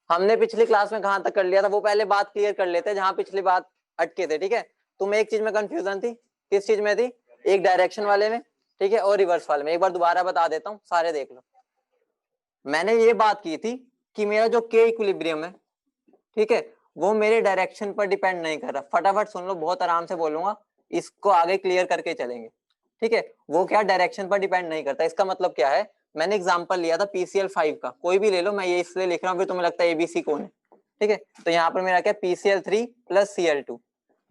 हमने पिछली क्लास में कहां तक कर लिया था वो पहले बात क्लियर कर लेते हैं, जहां पिछली बात अटके थे। ठीक है, तुम्हें एक चीज में कंफ्यूजन थी, किस चीज में थी? एक डायरेक्शन वाले में, ठीक है, और रिवर्स वाले में। एक बार दोबारा बता देता हूँ, सारे देख लो। मैंने ये बात की थी कि मेरा जो के इक्विलिब्रियम है, ठीक है, वो मेरे डायरेक्शन पर डिपेंड नहीं कर रहा। फटाफट सुन लो, बहुत आराम से बोलूंगा, इसको आगे क्लियर करके चलेंगे। ठीक है, वो क्या डायरेक्शन पर डिपेंड नहीं करता। इसका मतलब क्या है? मैंने एग्जांपल लिया था PCl5 का, कोई भी ले लो, मैं ये इसलिए लिख रहा हूँ फिर तुम्हें लगता है ABC कौन है। ठीक है, तो यहाँ पर मेरा क्या PCl3 प्लस Cl2।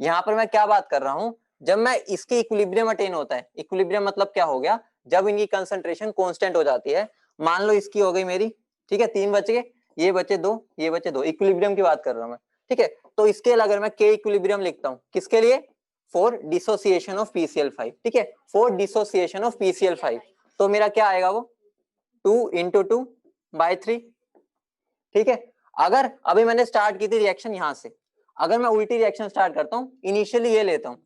यहाँ पर मैं क्या बात कर रहा हूँ, जब मैं इसके इक्विलिब्रियम अटेन होता है, इक्विलिब्रियम मतलब क्या हो गया, जब इनकी कंसंट्रेशन कांस्टेंट हो जाती है। मान लो इसकी हो गई मेरी, ठीक है, 3 बच गए, ये बचे 2, ये बचे 2, इक्विलिब्रियम की बात कर रहा हूं मैं। ठीक है, तो इसके लिए अगर मैं के इक्विलिब्रियम लिखता हूं, किसके लिए? For dissociation of PCl5। ठीक है, फॉर डिसोसिएशन ऑफ PCl5, तो मेरा क्या आएगा वो 2 इंटू 2/3। ठीक है, अगर अभी मैंने स्टार्ट की थी रिएक्शन यहां से, अगर मैं उल्टी रिएक्शन स्टार्ट करता हूं, इनिशियली ये लेता हूं,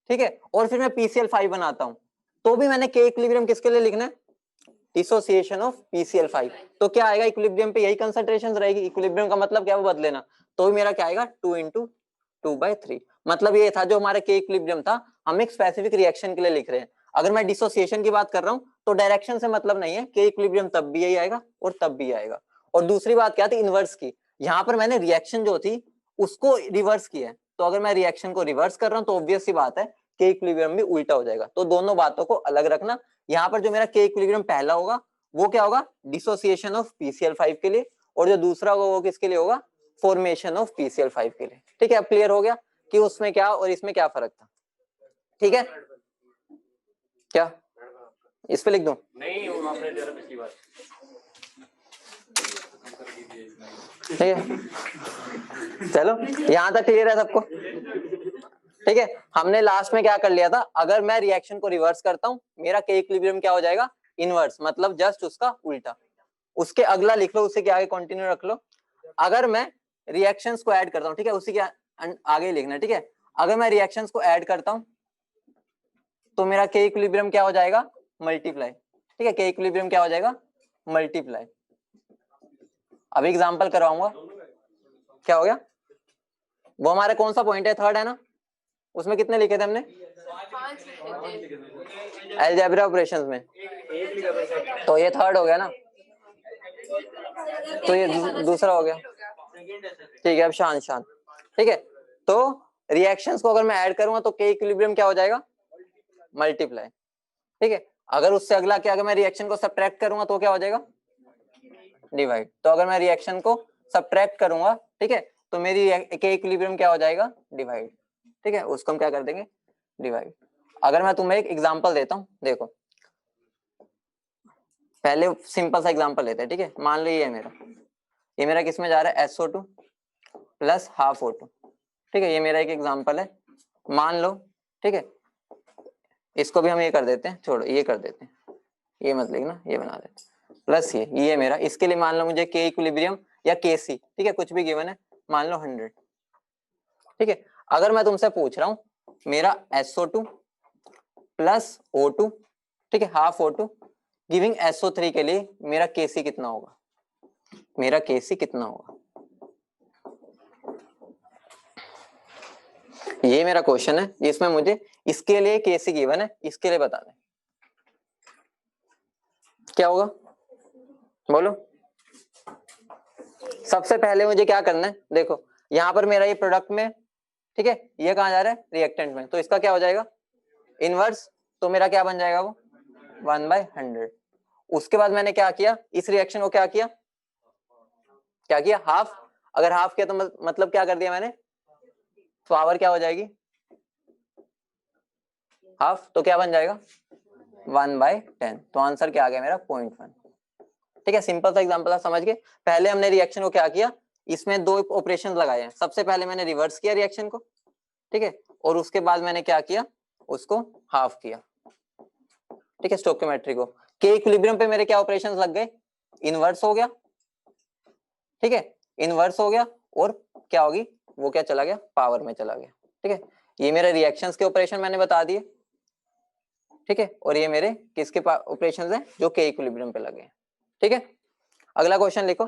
ठीक है, और फिर मैं PCl5 बनाता हूं, तो भी मैंने के इक्विलिब्रियम किसके लिए लिखना है? Dissociation of PCl5। तो क्या आएगा, इक्विलिब्रियम पे यही कंसंट्रेशन रहेगी। इक्विलिब्रियम का मतलब क्या, वो बदलेना। तो भी मेरा क्या आएगा 2 इंटू 2/3। मतलब ये था जो हमारे के इक्विलिब्रियम था, हम एक स्पेसिफिक रिएक्शन के लिए लिख रहे हैं। अगर मैं डिसोसिएशन की बात कर रहा हूँ तो डायरेक्शन से मतलब नहीं है, के इक्विलिब्रियम तब भी यही आएगा और तब भी आएगा। और दूसरी बात क्या थी, इनवर्स की। यहाँ पर मैंने रिएक्शन जो थी उसको रिवर्स किया है, तो अगर मैं रिएक्शन को रिवर्स कर रहा हूँ तो ऑब्वियस सी बात है के इक्विलिब्रियम भी उल्टा हो जाएगा। तो दोनों बातों को अलग रखना। यहाँ पर जो मेरा के इक्विलिब्रियम पहला होगा वो क्या होगा, डिसोसिएशन ऑफ PCl5 के लिए, और जो दूसरा होगा वो किसके लिए होगा, फॉर्मेशन ऑफ PCl5 के लिए। ठीक है, अब क्लियर हो गया कि उसमें क्या और इसमें क्या फर्क था। ठीक है, क्या इस पे लिख दूं? नहीं, वो आपने जरा पिछली बार। ठीक है, चलो यहां तक क्लियर है सबको? ठीक है, हमने लास्ट में क्या कर लिया था, अगर मैं रिएक्शन को रिवर्स करता हूं, मेरा के इक्विलिब्रियम क्या हो जाएगा, इनवर्स, मतलब जस्ट उसका उल्टा। उसके अगला लिख लो, उससे क्या आगे कंटिन्यू रख लो। अगर मैं रिएक्शंस को ऐड करता हूं, ठीक है, उसी के आगे लिखना। ठीक है, अगर मैं रिएक्शंस को ऐड करता हूं तो मेरा के इक्विलिब्रियम क्या हो जाएगा, मल्टीप्लाई। ठीक है, के इक्विलिब्रियम क्या हो जाएगा, मल्टीप्लाई। अभी एग्जांपल करवाऊंगा। क्या हो गया, वो हमारा कौन सा पॉइंट है, थर्ड है ना, उसमें कितने लिखे थे हमने, 5 लिखे थे अलजेब्रा ऑपरेशंस में, तो ये थर्ड हो गया ना, तो ये दूसरा हो गया। ठीक है, अब शांत शांत। ठीक है, तो रिएक्शंस को अगर मैं ऐड करूंगा तो के इक्विलिब्रियम क्या हो जाएगा, मल्टीप्लाई। ठीक है, अगर उससे अगला क्या, अगर मैं रिएक्शन को सब्ट्रैक्ट करूंगा तो क्या हो जाएगा, डिवाइड। तो अगर मैं रिएक्शन को सब्ट्रैक्ट करूंगा, ठीक है, तो मेरी के इक्विलिब्रियम क्या हो जाएगा, डिवाइड। ठीक है, उसको हम क्या कर देंगे, डिवाइड। अगर मैं तुम्हें एक एग्जांपल देता हूं, देखो पहले सिंपल सा एग्जांपल लेते हैं। ठीक है, मान लो ये मेरा किस में जा रहा है, SO2 प्लस हाफ O2। ठीक है, ये मेरा एक एग्जांपल है, मान लो। ठीक है, इसको भी हम ये कर देते हैं, छोड़ो ये कर देते हैं, ये मत लिखना, ये बना देते हैं प्लस ये मेरा, इसके लिए मान लो मुझे के इक्विलिब्रियम या KC, ठीक है, कुछ भी गिवन है, मान लो 100। ठीक है, अगर मैं तुमसे पूछ रहा हूं मेरा SO2 प्लस O2, ठीक है, हाफ O2 गिविंग SO3 के लिए मेरा KC कितना होगा, मेरा KC कितना होगा, ये मेरा क्वेश्चन है। इसमें मुझे इसके लिए KC गिवन है, इसके लिए बताना है क्या होगा, बोलो। सबसे पहले मुझे क्या करना है, देखो यहां पर मेरा ये प्रोडक्ट में, ठीक है, ये कहां जा रहा है, रिएक्टेंट में, तो इसका क्या हो जाएगा, इनवर्स। तो मेरा क्या बन जाएगा वो 1/100। उसके बाद मैंने क्या किया, इस रिएक्शन को क्या किया, हाफ। अगर हाफ किया तो मतलब क्या कर दिया मैंने, पावर क्या हो जाएगी, हाफ, तो क्या बन जाएगा 1/10। तो आंसर क्या आ गया मेरा 0.1। ठीक है, सिंपल सा एग्जांपल था, समझ गए। पहले हमने रिएक्शन को क्या किया, इसमें दो ऑपरेशन लगाए हैं। सबसे पहले मैंने रिवर्स किया रिएक्शन को, ठीक है, और उसके बाद मैंने क्या किया, उसको हाफ किया। ठीक है, स्टोइकियोमेट्री को। के इक्विलिब्रियम पे मेरे क्या ऑपरेशंस लग गए, इनवर्स हो गया। ठीक है, इनवर्स हो गया, और क्या होगी, वो क्या चला गया, पावर में चला गया। ठीक है, ये मेरे रिएक्शंस के ऑपरेशन मैंने बता दिए। ठीक है, और ये मेरे किसके ऑपरेशंस हैं, जो के इक्विलिब्रियम पे लगे हैं। ठीक है, अगला क्वेश्चन लिखो।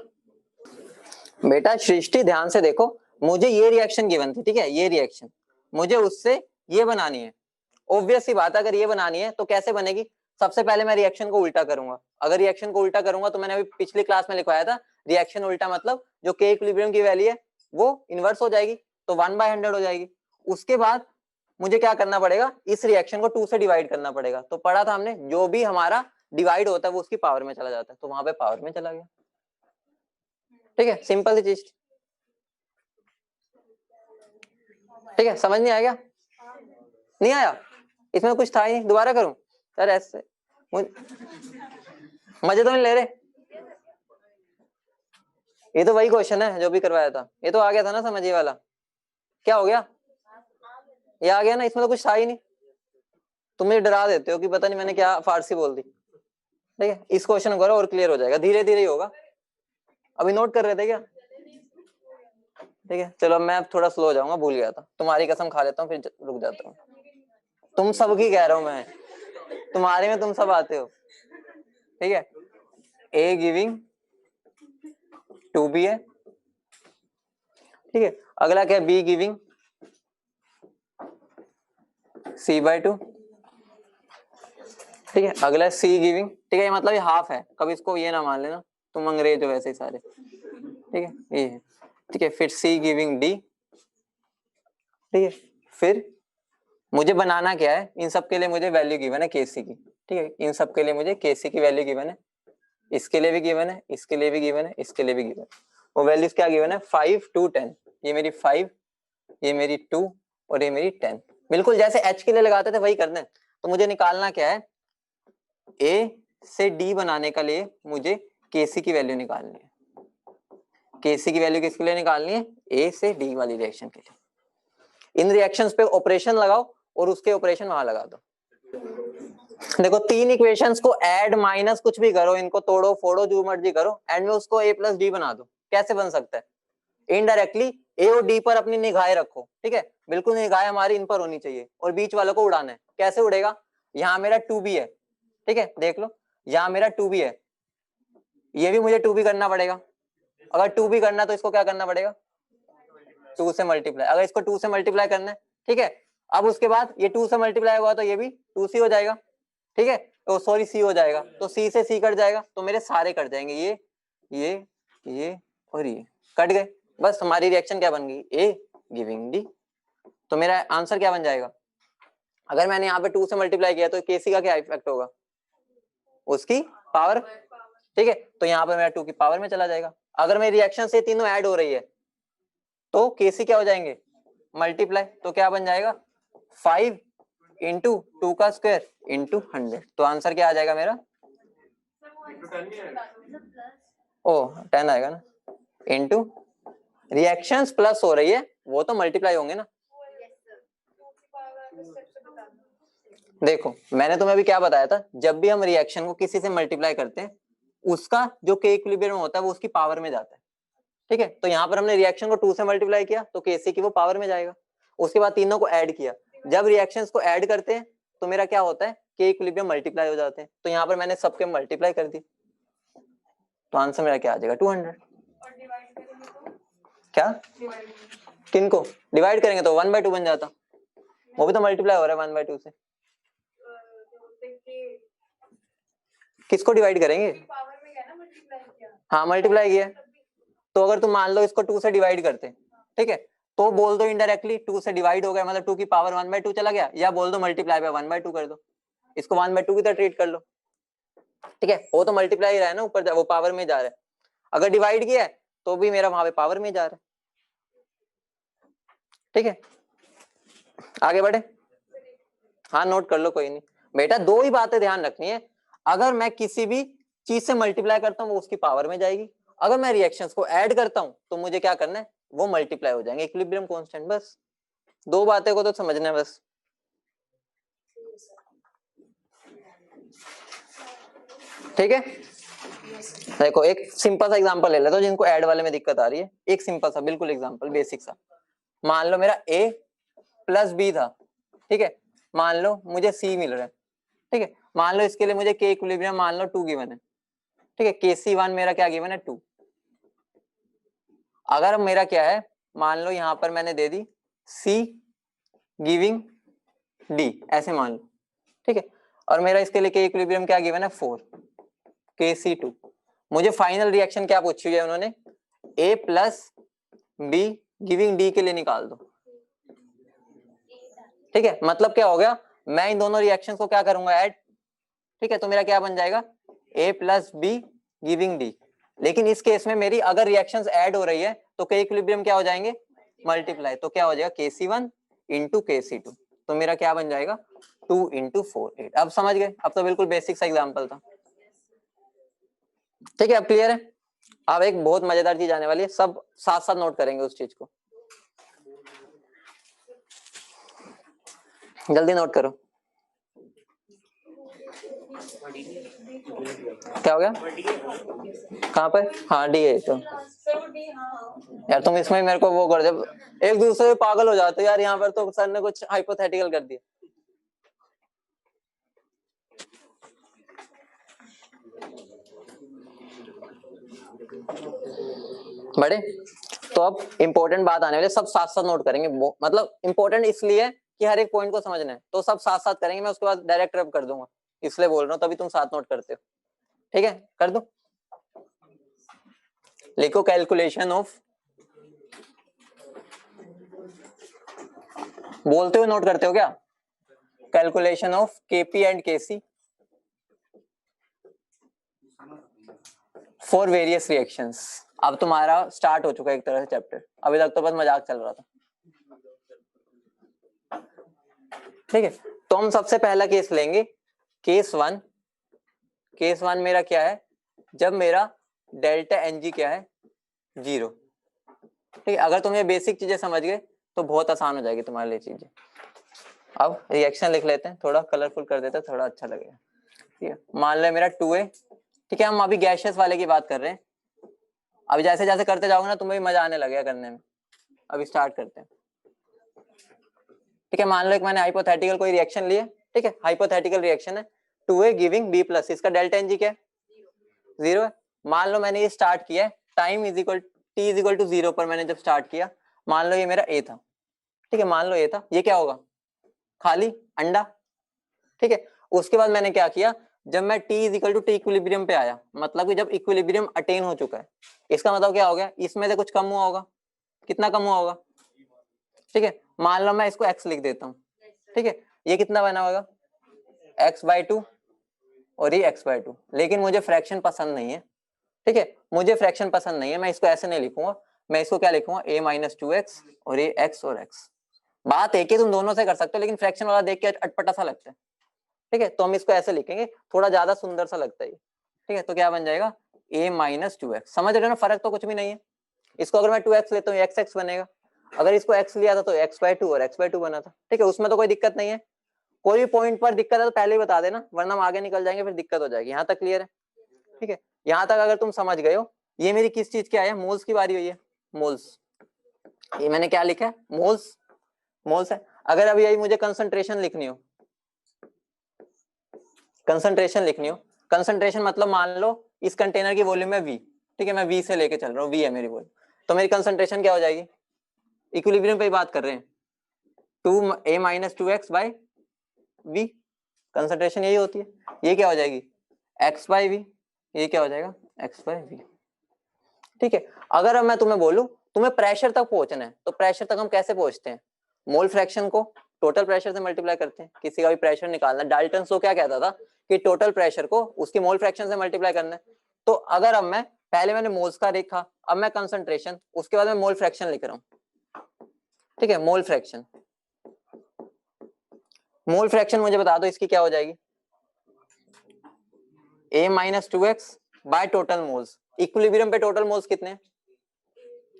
बेटा सृष्टि ध्यान से देखो, मुझे ये रिएक्शन गिवन थी, ठीक है, ये रिएक्शन मुझे उससे ये बनानी है। ऑब्वियस सी बात है, अगर ये बनानी है तो कैसे बनेगी? सबसे पहले मैं रिएक्शन को उल्टा करूंगा। अगर रिएक्शन को उल्टा करूंगा तो मैंने अभी पिछली क्लास में लिखवाया था, रिएक्शन उल्टा मतलब जो के इक्विलिब्रियम की वैल्यू है वो इनवर्स हो जाएगी, तो 1/100 हो जाएगी। उसके बाद मुझे क्या करना पड़ेगा, इस रिएक्शन को 2 से डिवाइड करना पड़ेगा। तो पढ़ा था हमने, जो भी हमारा डिवाइड होता है वो उसकी पावर में चला जाता है, तो वहां पे पावर में चला गया। ठीक है, सिंपल सी चीज। ठीक है, समझ नहीं आया क्या? नहीं आया? इसमें कुछ था ही नहीं, दोबारा करूं? सर ऐसे मजे तो नहीं ले रहे? ये तो वही क्वेश्चन है जो भी करवाया था, ये तो आ गया था ना समझ, ये वाला क्या हो गया? ये आ गया ना, इसमें तो कुछ था ही नहीं। तुम मुझे डरा देते हो कि पता नहीं मैंने क्या फारसी बोल दी। ठीक है, इस क्वेश्चन को करो और क्लियर हो जाएगा, धीरे धीरे ही होगा। अभी नोट कर रहे थे क्या? ठीक है, चलो मैं अब थोड़ा स्लो हो जाऊंगा, भूल गया था, तुम्हारी कसम खा लेता हूँ फिर रुक जाता हूँ। तुम सबकी कह रहा हूं मैं, तुम्हारे में तुम सब आते हो। ठीक है, ए गिविंग 2b है। ठीक है, अगला क्या है? Be giving c/2। ठीक है, अगला सी गिविंग, ठीक है, ये मतलब ये हाफ है, कभी इसको ये ना मान लेना, तुम अंग्रेज हो वैसे ही सारे। ठीक है, ये है। ठीक है, फिर सी गिविंग डी। ठीक है, फिर मुझे बनाना क्या है, इन सब के लिए मुझे वैल्यू गिवन है केसी की। ठीक है, इन सब के लिए मुझे केसी की वैल्यू गिवन है, इसके लिए भी गिवन है, इसके लिए भी गिवन है, इसके लिए भी गिवन है। वो वैल्यूज क्या गिवन है? 5 2 10। ये मेरी 5, ये मेरी 2 और ये मेरी 10। बिल्कुल जैसे एच के लिए लगाते थे वही करना है। तो मुझे निकालना क्या है, ए से डी बनाने के लिए मुझे केसी की वैल्यू निकालनी है। केसी की वैल्यू किसके लिए निकालनी है? ए से डी वाली रिएक्शन के लिए। इन रिएक्शंस पे ऑपरेशन लगाओ और उसके ऑपरेशन वहां लगा दो। देखो, 3 इक्वेशंस को ऐड माइनस कुछ भी करो, इनको तोड़ो फोड़ो जो मर्जी करो, एंड में उसको a प्लस डी बना दो। कैसे बन सकता है? इनडायरेक्टली ए और डी पर अपनी निगाहें रखो। ठीक है, बिल्कुल निगाहें हमारी इन पर होनी चाहिए और बीच वालों को उड़ाना है। कैसे उड़ेगा? यहाँ मेरा 2b है, ठीक है, देख लो, यहाँ मेरा 2b है, ये भी मुझे 2b करना पड़ेगा। अगर 2b करना तो इसको क्या करना पड़ेगा? 2 से मल्टीप्लाई। अगर इसको 2 से मल्टीप्लाई करना है, ठीक है, अब उसके बाद ये 2 से मल्टीप्लाई हुआ तो ये भी 2c हो जाएगा। ठीक है, तो सॉरी सी हो जाएगा, तो सी से सी कट जाएगा, तो मेरे सारे कट जाएंगे, ये और ये कट गए। बस हमारी रिएक्शन क्या बन गई? ए गिविंग डी। तो मेरा आंसर क्या बन जाएगा? अगर मैंने यहाँ पे 2 से मल्टीप्लाई किया तो केसी का क्या इफेक्ट होगा? उसकी पावर। ठीक है, तो यहाँ पे मेरा 2 की पावर में चला जाएगा। अगर मेरी रिएक्शन से तीनों ऐड हो रही है तो केसी क्या हो जाएंगे? मल्टीप्लाई। तो क्या बन जाएगा? 5 इंटू 2 का स्क्वायर इंटू 100। तो आंसर क्या आ जाएगा मेरा? ओ 10 आएगा ना, इंटू रिएक्शंस प्लस हो रही है वो तो मल्टीप्लाई होंगे ना। देखो मैंने तुम्हें अभी क्या बताया था, जब भी हम रिएक्शन को किसी से मल्टीप्लाई करते हैं उसका जो के इक्विलिब्रियम होता है वो उसकी पावर में जाता है। ठीक है, तो यहाँ पर हमने रिएक्शन को 2 से मल्टीप्लाई किया तो केसी की वो पावर में जाएगा। उसके बाद तीनों को ऐड किया, जब रिएक्शंस को ऐड करते हैं तो मेरा क्या होता है? के इक्विलिब्रियम मल्टीप्लाई हो जाते हैं। तो यहाँ पर मैंने सबके मल्टीप्लाई कर दी, तो आंसर मेरा क्या आ जाएगा? 200। क्या? किनको डिवाइड करेंगे तो 1/2 बन जाता, वो भी तो मल्टीप्लाई हो रहा है 1/2 से। किसको डिवाइड करेंगे? हाँ मल्टीप्लाई किया, तो अगर तुम मान लो इसको 2 से डिवाइड करते, ठीक है, तो बोल दो इनडायरेक्टली 2 से डिवाइड हो गया मतलब 2 की पावर 1/2 चला गया, या बोल दो मल्टीप्लाई बाय 1/2 कर दो, इसको 1/2 की तरह ट्रीट कर लो। ठीक है, वो तो मल्टीप्लाई रहा है ना, ऊपर वो पावर में जा रहा है। अगर डिवाइड किया है तो भी मेरा वहां पे पावर में जा रहा है। ठीक है, आगे बढ़े। हाँ नोट कर लो, कोई नहीं बेटा, 2 ही बातें ध्यान रखनी है। अगर मैं किसी भी चीज से मल्टीप्लाई करता हूँ वो उसकी पावर में जाएगी, अगर मैं रिएक्शंस को ऐड करता हूँ तो मुझे क्या करना है? वो मल्टीप्लाई हो जाएंगे, इक्विलिब्रियम कांस्टेंट। बस 2 बातें को तो समझना है बस। ठीक है, देखो एक सिंपल सा एग्जांपल ले लेते हो जिनको ऐड वाले में दिक्कत आ रही है। एक सिंपल सा बिल्कुल एग्जांपल बेसिक सा, मान लो मेरा a प्लस बी था, ठीक है, मान लो मुझे c मिल रहा है। ठीक है, मान लो इसके लिए मुझे के इक्विलिब्रियम मान लो 2 गिवन है। ठीक है, KC1 मेरा क्या गिवन है? 2। अगर मेरा क्या है, मान लो यहाँ पर मैंने दे दी C गिविंग D, ऐसे मान लो, ठीक है, और मेरा इसके लिए के इक्विलिब्रियम क्या गिवन है 4 KC2। मुझे फाइनल रिएक्शन क्या पूछी है उन्होंने, A plus B giving D के लिए निकाल दो, ठीक है। मतलब क्या हो गया, मैं इन दोनों रिएक्शन को क्या करूंगा ऐड, ठीक है, तो मेरा क्या बन जाएगा A plus B giving D। लेकिन इस केस में मेरी अगर रिएक्शंस ऐड हो रही है तो के इक्विलिब्रियम क्या हो जाएंगे मल्टीप्लाई, तो क्या हो जाएगा KC1 इंटू KC2, तो मेरा क्या बन जाएगा 2 इंटू 4 8। अब समझ गए, अब तो बिल्कुल बेसिक सा एग्जाम्पल था, ठीक है। अब क्लियर है। अब एक बहुत मजेदार चीज आने वाली है, सब साथ साथ नोट करेंगे उस चीज को, जल्दी नोट करो। क्या हो गया, कहाँ पर, हाँ डी है तो यार तुम इसमें मेरे को वो कर दे, एक दूसरे से पागल हो जाते हो यार, यहाँ पर तो सर ने कुछ हाइपोथेटिकल कर दिया। बड़े तो अब इंपॉर्टेंट बात आने वाली, सब साथ साथ नोट करेंगे, मतलब इंपॉर्टेंट इसलिए कि हर एक पॉइंट को समझना है, तो सब साथ साथ करेंगे, मैं उसके बाद डायरेक्ट रब कर दूंगा, इसलिए बोल रहा हूँ, तभी तुम साथ नोट करते हो, ठीक है। कर दो, लिखो कैलकुलेशन ऑफ, बोलते हुए नोट करते हो क्या, calculation of KP and KC for various reactions. अब तुम्हारा स्टार्ट हो चुका है एक तरह से चैप्टर, अभी तक तो बस मजाक चल रहा था, ठीक है। तो हम सबसे पहला केस लेंगे, केस वन। केस वन मेरा क्या है, जब मेरा डेल्टा एन जी क्या है 0, ठीक है। अगर तुम ये बेसिक चीजें समझ गए तो बहुत आसान हो जाएगी तुम्हारे लिए चीजें। अब रिएक्शन लिख लेते हैं, थोड़ा कलरफुल कर देते हैं, थोड़ा अच्छा लगेगा, ठीक है। मान लो मेरा 2A, ठीक है, हम अभी गैसेस वाले की बात कर रहे हैं, अभी जैसे जैसे करते जाओगे ना तुम्हें भी मजा आने लगेगा करने में। अभी स्टार्ट करते हैं, ठीक है। मान लो एक मैंने हाइपोथेटिकल कोई रिएक्शन लिया, ठीक है, हाइपोथेटिकल रिएक्शन है 2A गिविंग B प्लस, इसका डेल्टा एन जी क्या है 0 है। मान लो मैंने ये स्टार्ट किया, time is equal T is equal to 0 पर मैंने जब स्टार्ट किया, मान लो ये मेरा A था, ठीक है, मान लो A था, ये क्या होगा खाली अंडा, ठीक है। उसके बाद मैंने क्या किया, जब मैं T is equal to T equilibrium पे आया, मतलब कि जब इक्विलिब्रियम अटेन हो चुका है, इसका मतलब क्या हो गया, इसमें से कुछ कम हुआ होगा, कितना कम हुआ होगा, ठीक है। मान लो मैं इसको x लिख देता हूँ, ठीक है, ये कितना बना होगा x/2 और ये x/2, लेकिन मुझे फ्रैक्शन पसंद नहीं है, ठीक है, मुझे फ्रैक्शन पसंद नहीं है, मैं इसको ऐसे नहीं लिखूंगा, मैं इसको क्या लिखूंगा a-2x और ये x और x। बात एक ही, तुम दोनों से कर सकते हो, लेकिन फ्रैक्शन वाला देख के अटपटा सा लगता है, ठीक है, तो हम इसको ऐसे लिखेंगे, थोड़ा ज्यादा सुंदर सा लगता है, ठीक है। तो क्या बन जाएगा a-2x, समझ रहे हो ना, फर्क तो कुछ भी नहीं है। इसको अगर मैं 2x लेता हूँ x बनेगा, अगर इसको x लिया था तो x/2 और x/2 बना था, ठीक है, उसमें तो कोई दिक्कत नहीं है। कोई भी पॉइंट पर दिक्कत है तो पहले ही बता देना, वरना हम आगे निकल जाएंगे फिर दिक्कत हो जाएगी। यहाँ तक क्लियर है, ठीक है। यहाँ तक अगर तुम समझ गए हो, ये मेरी किस चीज की आई है, मोल्स की बारी हुई है, मोल्स, ये मैंने क्या लिखा है मोल्स, मोल्स है। अगर अभी यही मुझे कंसंट्रेशन लिखनी हो, कंसंट्रेशन लिखनी हो, कंसंट्रेशन मतलब मान लो इस कंटेनर की वॉल्यूम है V, ठीक है, मैं V से लेके चल रहा हूँ, V है मेरी वॉल्यूम, तो मेरी कंसंट्रेशन क्या हो जाएगी, इक्विलिब्रियम पे ही बात कर रहे हैं, 2a-2x/v, कंसंट्रेशन यही होती है, ये क्या हो जाएगी x/v, ये क्या हो जाएगा x/v, ठीक है। अगर अब मैं तुम्हें बोलूं तुम्हें प्रेशर तक पहुंचना है, तो प्रेशर तक हम कैसे पहुंचते हैं, मोल फ्रैक्शन को टोटल प्रेशर से मल्टीप्लाई करते हैं, किसी का भी प्रेशर निकालना, डाल्टन सो क्या कहता था कि टोटल प्रेशर को उसकी मोल फ्रैक्शन से मल्टीप्लाई करना है। तो अगर अब मैं पहले मैंने मोल्स का देखा, अब मैं कंसंट्रेशन, उसके बाद मैं मोल फ्रैक्शन लिख रहा हूँ, ठीक है, मोल फ्रैक्शन, मोल फ्रैक्शन मुझे बता दो इसकी क्या हो जाएगी, a-2x by total moles, equilibrium पे टोटल मोल्स कितने हैं,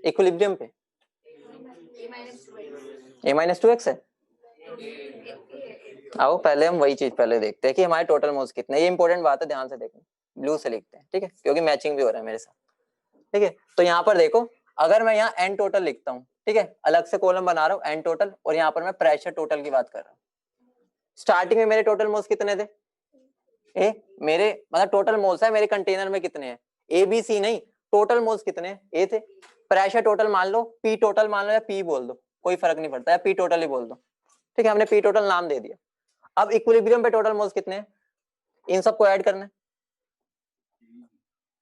इक्विलिब्रियम पे a-2x है। आओ पहले हम वही चीज पहले देखते हैं कि हमारे टोटल मोल्स कितने, ये इंपॉर्टेंट बात है, ध्यान से देखना, ब्लू से लिखते हैं, ठीक है, क्योंकि मैचिंग भी हो रहा है मेरे साथ, ठीक है। तो यहाँ पर देखो, अगर मैं यहाँ n टोटल लिखता हूँ, ठीक है, अलग से कॉलम बना रहा हूँ n टोटल, और यहाँ पर मैं प्रेशर टोटल की बात कर रहा हूँ। स्टार्टिंग में मेरे टोटल मोल्स कितने थे, मेरे मतलब टोटल मोल्स है मेरे कंटेनर में कितने हैं, A B C नहीं, टोटल मोल्स कितने हैं, A थे, प्रेशर टोटल मान लो, पी टोटल मान लो या पी बोल दो, कोई फर्क नहीं पड़ता है, पी टोटल ही बोल दो, ठीक है, हमने पी टोटल नाम दे दिया। अब इक्विलिब्रियम पे टोटल मोल्स कितने हैं, इन सबको ऐड करना है,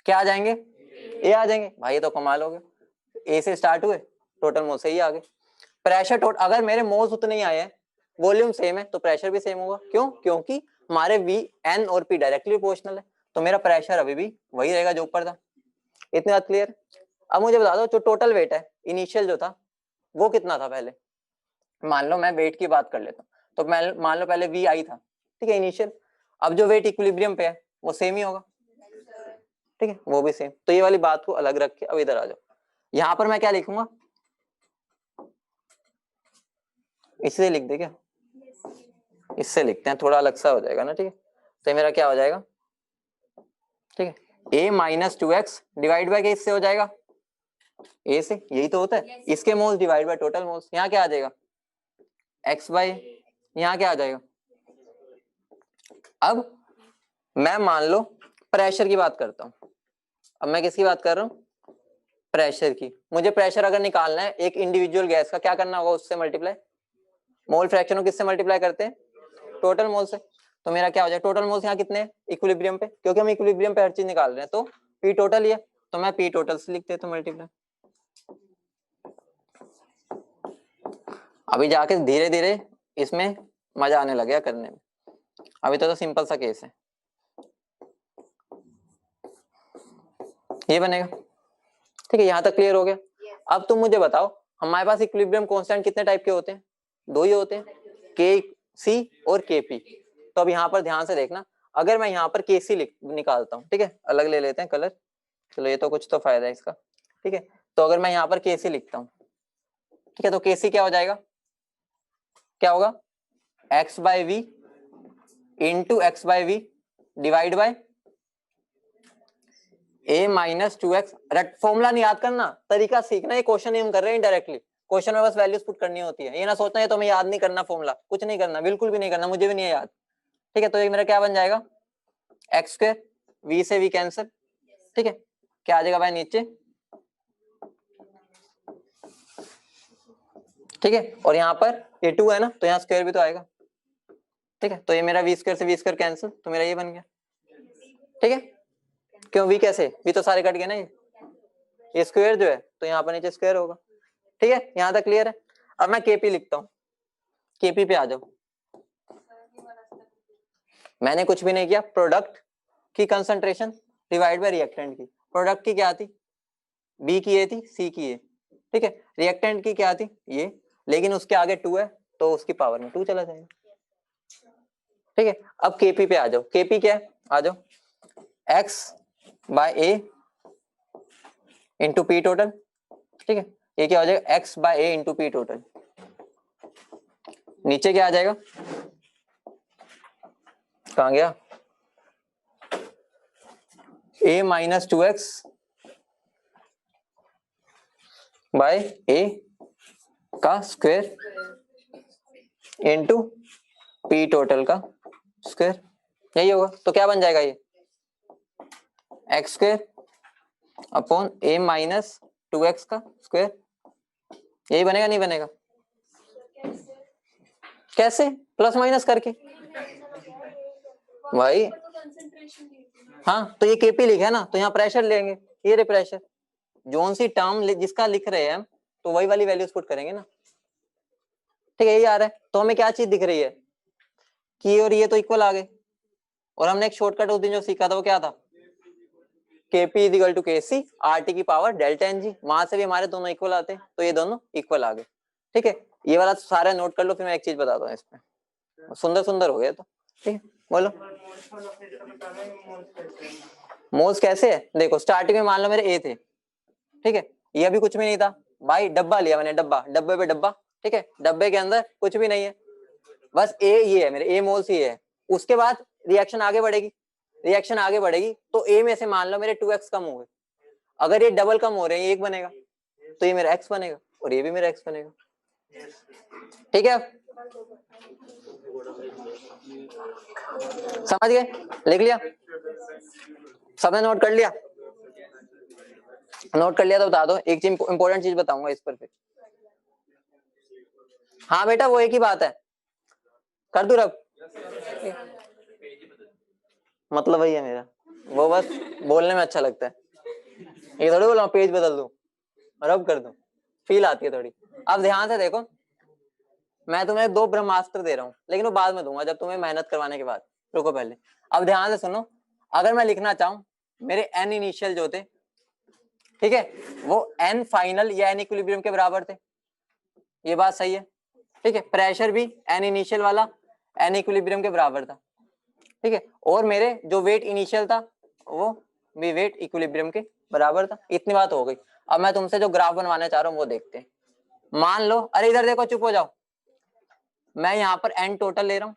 क्या आ जाएंगे, ए आ जाएंगे। भाई ये तो कमाल हो गया, ए से स्टार्ट हुए, टोटल मोल्स से ही आ गए। प्रेशर टोटल, अगर मेरे मोल्स उतने ही आए हैं, वॉल्यूम सेम है, तो प्रेशर भी सेम होगा। क्यों? क्योंकि हमारे वी एन और पी डायरेक्टली प्रोपोर्शनल है, तो मेरा प्रेशर अभी भी वही रहेगा जो ऊपर था। इतनी बात क्लियर? अब मुझे बता दो जो टोटल वेट है इनिशियल जो था वो कितना था पहले। मान लो मैं वेट की बात कर लेता हूँ, तो मैं मान लो पहले वी आई था, ठीक है, इनिशियल। अब जो वेट इक्विलिब्रियम पे है वो सेम ही होगा, ठीक है, वो भी सेम। तो ये वाली बात को अलग रख के अब इधर आ जाओ, यहाँ पर मैं क्या लिखूंगा, इससे लिख दे क्या, इससे लिखते हैं, थोड़ा अलग सा हो जाएगा ना, ठीक है। तो मेरा क्या हो जाएगा, ठीक है, a minus 2x divide by के इससे हो जाएगा a से, यही तो होता है, इसके moles divide by total moles. यहाँ क्या आ जाएगा, x बाय, यहाँ क्या आ जाएगा। अब मैं मान लो प्रेशर की बात करता हूँ, अब मैं किसकी बात कर रहा हूँ, प्रेशर की। मुझे प्रेशर अगर निकालना है एक इंडिविजुअल गैस का, क्या करना होगा, उससे मल्टीप्लाई, मोल फ्रैक्शन को किससे मल्टीप्लाई करते हैं, टोटल मोल से। तो मेरा क्या हो जाएगा, टोटल मोल्स यहाँ कितने हैं इक्विलिब्रियम पे, क्योंकि हम इक्विलिब्रियम पे हर चीज निकाल रहे हैं, तो पी टोटल ही है, तो मैं पी टोटल से लिख देता हूँ मल्टीप्लाई। अभी जाके धीरे धीरे इसमें मजा आने लग गया करने में, अभी तो सिंपल सा केस है। ये बनेगा, ठीक है, यहाँ तक क्लियर हो गया। अब तुम मुझे बताओ हमारे पास इक्विलिब्रियम कांस्टेंट कितने टाइप के होते हैं, दो ही होते हैं, के सी और के पी। तो अब यहाँ पर ध्यान से देखना, अगर मैं यहाँ पर के सी निकालता हूँ, ठीक है, अलग ले लेते हैं कलर, चलो ये तो कुछ तो फायदा है इसका, ठीक है। तो अगर मैं यहाँ पर के सी लिखता हूँ, ठीक है, तो के सी क्या हो जाएगा, क्या होगा, X by V into X by V divide by a minus 2x। Formula नहीं याद करना, तरीका सीखना, ये क्वेश्चन हम कर रहे हैं इनडायरेक्टली, क्वेश्चन में बस वैल्यूज पुट करनी होती है, ये ना सोचना है तो मैं याद नहीं करना फॉर्मूला, कुछ नहीं करना, बिल्कुल भी नहीं करना, मुझे भी नहीं है याद, ठीक है। तो ये मेरा क्या बन जाएगा, एक्स स्क्वायर, वी से वी कैंसिल, ठीक है, क्या आ जाएगा भाई नीचे, ठीक है, और यहाँ पर ये 2 है ना, तो यहाँ स्क्वायर भी तो आएगा, ठीक है। तो ये मेरा वी स्क्वायर से वी स्क्वायर कैंसिल, तो मेरा ये बन गया, ठीक है। क्यों वी कैसे, वी तो सारे कट गए ना, ये स्क्वायर जो है तो यहाँ पर नीचे स्क्वायर होगा, ठीक है, यहाँ तक क्लियर है। अब मैं केपी लिखता हूँ, केपी पे आ जाओ। मैंने कुछ भी नहीं किया, प्रोडक्ट की कंसंट्रेशन डिवाइड बाय रिएक्टेंट की। प्रोडक्ट की क्या थी, बी की ए थी, सी की ए, ठीक है, रिएक्टेंट की क्या थी ये, लेकिन उसके आगे 2 है तो उसकी पावर में 2 चला जाएगा, ठीक है। अब केपी पे आ जाओ, केपी क्या है, आ जाओ, एक्स बाय ए इंटू पी टोटल, ठीक है, ये क्या हो जाएगा, एक्स बाय ए इंटू पी टोटल, नीचे क्या आ जाएगा, कहाँ गया, a माइनस 2x बाय ए का स्क्वायर इंटू पी टोटल का स्क्वायर, यही होगा। तो क्या बन जाएगा ये, X square upon a minus 2x का स्क्वायर, यही बनेगा, नहीं बनेगा, कैसे, प्लस माइनस करके भाई, हाँ, तो ये केपी लिखा है ना, तो यहाँ प्रेशर लेंगे, ये रे प्रेशर, जोन सी टर्म जिसका लिख रहे हैं हम, तो वही वाली वैल्यूज पुट करेंगे ना, ठीक है, यही आ रहा है। तो हमें क्या चीज दिख रही है कि और ये तो इक्वल आ गए, और हमने एक शॉर्टकट उस दिन जो सीखा था वो क्या था, केपी इज इक्वल टू के सी आर टी की पावर डेल्टा एन जी, वहां से भी हमारे दोनों इक्वल आते हैं, तो ये दोनों इक्वल आ गए, ठीक है। ये वाला सारा नोट कर लो, फिर मैं एक चीज बताता हूँ इसमें, सुंदर सुंदर हो गया तो, ठीक है, बोलो मोल्स कैसे है। देखो स्टार्टिंग में मान लो मेरे ए थे, ठीक है, ये अभी कुछ भी नहीं था भाई, डब्बा लिया मैंने, डब्बा, डब्बे पे डब्बा, ठीक है, डब्बे के अंदर कुछ भी नहीं है, बस ए ये है मेरे, ए मोल्स ये है। उसके बाद रिएक्शन आगे बढ़ेगी, रिएक्शन आगे बढ़ेगी तो ए में से मान लो मेरे 2x कम हो गए, अगर ये डबल कम हो रहे हैं, ये 1 बनेगा, तो ये मेरा x बनेगा और ये भी मेरा x बनेगा, ठीक है, समझ गए, लिख लिया, सबने नोट कर लिया, नोट कर लिया तो बता दो, एक चीज इंपॉर्टेंट चीज बताऊंगा इस पर फिर। हाँ बेटा वो एक ही बात है, कर दूं रब, मतलब वही है मेरा, वो बस बोलने में अच्छा लगता है, ये थोड़ी बोला पेज बदल दूं, रब कर दूं, फील आती है थोड़ी। अब ध्यान से देखो, मैं तुम्हें 2 ब्रह्मास्त्र दे रहा हूँ, लेकिन वो बाद में दूंगा जब तुम्हें मेहनत करवाने के बाद। रुको पहले, अब ध्यान से सुनो, अगर मैं लिखना चाहूं मेरे n इनिशियल जो थे, ठीक है, वो n फाइनल या n इक्विलिब्रियम के बराबर थे, ये बात सही है, ठीक है। प्रेशर भी n इनिशियल वाला n इक्विलिब्रियम के बराबर था, ठीक है। और मेरे जो वेट इनिशियल था वो भी वेट इक्विलिब्रियम के बराबर था। इतनी बात हो गई। अब मैं तुमसे जो ग्राफ बनवाने चाह रहा हूँ वो देखते हैं। मान लो, अरे इधर देखो, चुप हो जाओ, मैं यहाँ पर n टोटल ले रहा हूँ,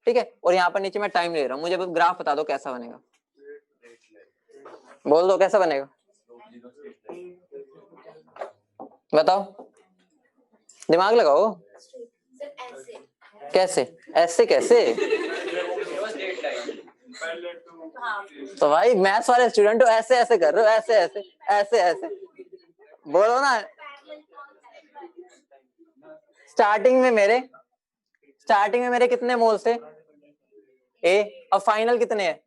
ठीक है, और यहाँ पर नीचे मैं टाइम ले रहा हूँ। मुझे बस ग्राफ बता दो कैसा बनेगा, बोल दो कैसा बनेगा, बताओ, दिमाग लगाओ। कैसे, ऐसे कैसे? तो भाई मैथ्स वाले स्टूडेंट हो, ऐसे ऐसे कर रहे हो, ऐसे ऐसे ऐसे ऐसे बोलो ना। स्टार्टिंग में मेरे कितने मोल्स थे, ए, अब फाइनल कितने हैं,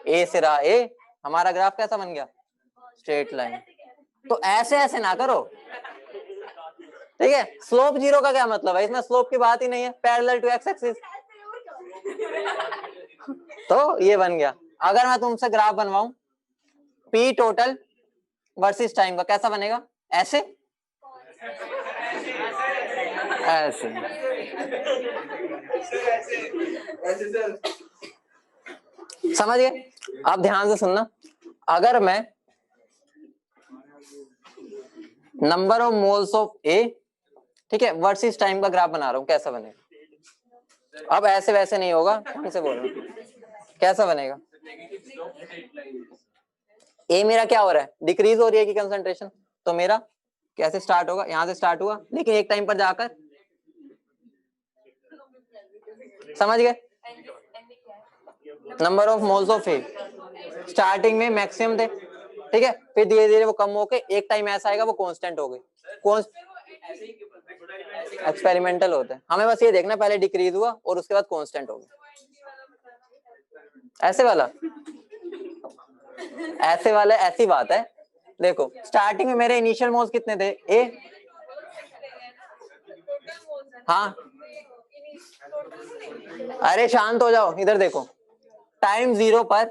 ए से रहा ए, हमारा ग्राफ कैसा बन गया, स्ट्रेट लाइन। तो ऐसे ऐसे ना करो, ठीक है। स्लोप जीरो का क्या मतलब है, इसमें स्लोप की बात ही नहीं है, पैरेलल टू एक्स एक्सिस, तो ये बन गया। अगर मैं तुमसे ग्राफ बनवाऊं पी टोटल वर्सेस टाइम का, कैसा बनेगा, ऐसे ऐसे, समझ गए? अब ध्यान से सुनना, अगर मैं नंबर ऑफ मोल्स ऑफ ए, ठीक है, वर्सेस टाइम का ग्राफ बना रहा हूं, कैसा बनेगा? अब ऐसे वैसे नहीं होगा, ढंग से बोल रहा हूं, कैसा बनेगा? ए मेरा क्या हो रहा है, डिक्रीज हो रही है कि कंसंट्रेशन, तो मेरा कैसे स्टार्ट होगा, यहां से स्टार्ट हुआ, लेकिन एक टाइम पर जाकर, समझ गए, number of moles of A starting में मैक्सिमम थे, ठीक है, फिर धीरे धीरे वो कम होके एक टाइम ऐसा आएगा वो कांस्टेंट हो गई। एक्सपेरिमेंटल होता है, हमें बस ये देखना पहले डिक्रीज हुआ और उसके बाद कांस्टेंट हो गया, ऐसे वाला, ऐसे वाला, ऐसी बात है। देखो स्टार्टिंग में मेरे इनिशियल मोल्स कितने थे, ए, हाँ, अरे शांत हो जाओ, इधर देखो, टाइम 0 पर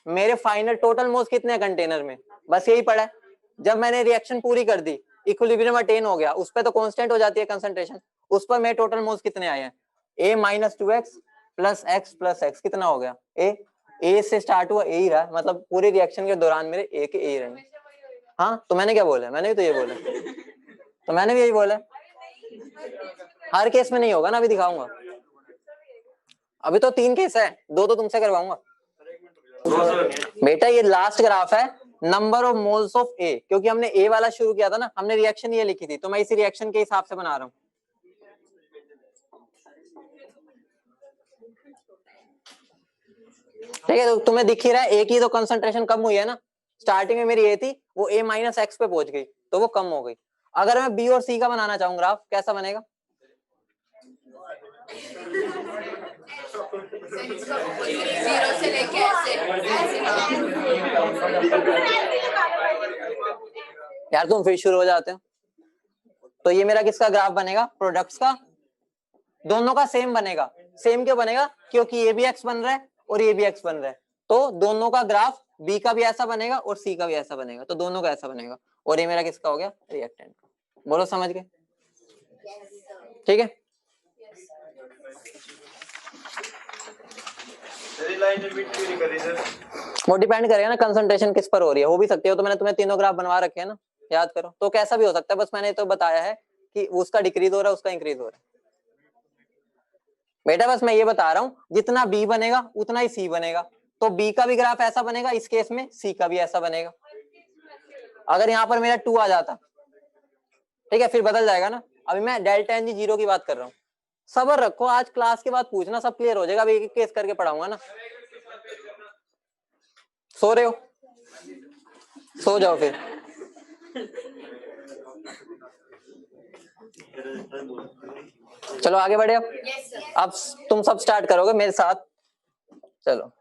मेरे फाइनल टोटल मोल्स कितने हैं कंटेनर में, बस यही पड़ा है। जब मैंने रिएक्शन पूरी कर दी, इक्विलिब्रियम अटेन हो गया, उस पर तो कांस्टेंट हो जाती है कंसंट्रेशन, उस पर मेरे टोटल मोल्स कितने आए हैं, a minus 2x plus x कितना हो गया, ए से स्टार्ट हुआ, ए ही रहा, मतलब पूरे रिएक्शन के दौरान मेरे ए के ए रहे। हाँ तो मैंने क्या बोला, मैंने भी तो ये बोला, तो मैंने भी यही बोला, हर केस में नहीं होगा ना, अभी दिखाऊंगा, अभी तो 3 केस है, 2 तो तुमसे करवाऊंगा। बेटा ये लास्ट ग्राफ है, नंबर ऑफ मोल्स ऑफ ए, क्योंकि हमने ए वाला शुरू किया था ना, हमने रिएक्शन ये लिखी थी, तो मैं इसी रिएक्शन के हिसाब से बना रहा हूँ। ठीक है, तो तुम्हें दिख ही रहा है ए की तो कंसंट्रेशन कम हुई है ना, स्टार्टिंग में मेरी ए थी, वो a माइनस एक्स पे पहुंच गई, तो वो कम हो गई। अगर मैं बी और सी का बनाना चाहूँ ग्राफ, कैसा बनेगा, जीरो से लेके ऐसे यार तुम फिर शुरू हो जाते हो। तो ये मेरा किसका ग्राफ बनेगा, प्रोडक्ट्स का, दोनों का सेम बनेगा। सेम क्यों बनेगा, क्योंकि ये भी एक्स बन रहा है और ये भी एक्स बन रहा है, तो दोनों का ग्राफ बी का भी ऐसा बनेगा और सी का भी ऐसा बनेगा, तो दोनों का ऐसा बनेगा। और ये मेरा किसका हो गया, रिएक्टेंट का। बोलो समझ गए, ठीक है। वो डिपेंड करेगा ना कंसंट्रेशन किस पर हो रही है, हो भी सकती है, तो मैंने तुम्हें तीनों ग्राफ बनवा रखे हैं ना, याद करो, तो कैसा भी हो सकता है, बस मैंने तो बताया है कि उसका डिक्रीज हो रहा है, उसका इंक्रीज हो रहा है। बेटा बस मैं ये बता रहा हूँ, जितना बी बनेगा उतना ही सी बनेगा, तो बी का भी ग्राफ ऐसा बनेगा, इस केस में सी का भी ऐसा बनेगा। अगर यहाँ पर मेरा 2 आ जाता, ठीक है, फिर बदल जाएगा ना। अभी मैं डेल्टा एन जी जीरो की बात कर रहा हूँ, सबर रखो, आज क्लास के बाद पूछना, सब क्लियर हो जाएगा, अभी एक केस करके पढ़ाऊंगा ना। सो रहे हो, सो जाओ फिर। चलो आगे बढ़े। Yes, sir. अब तुम सब स्टार्ट करोगे मेरे साथ। चलो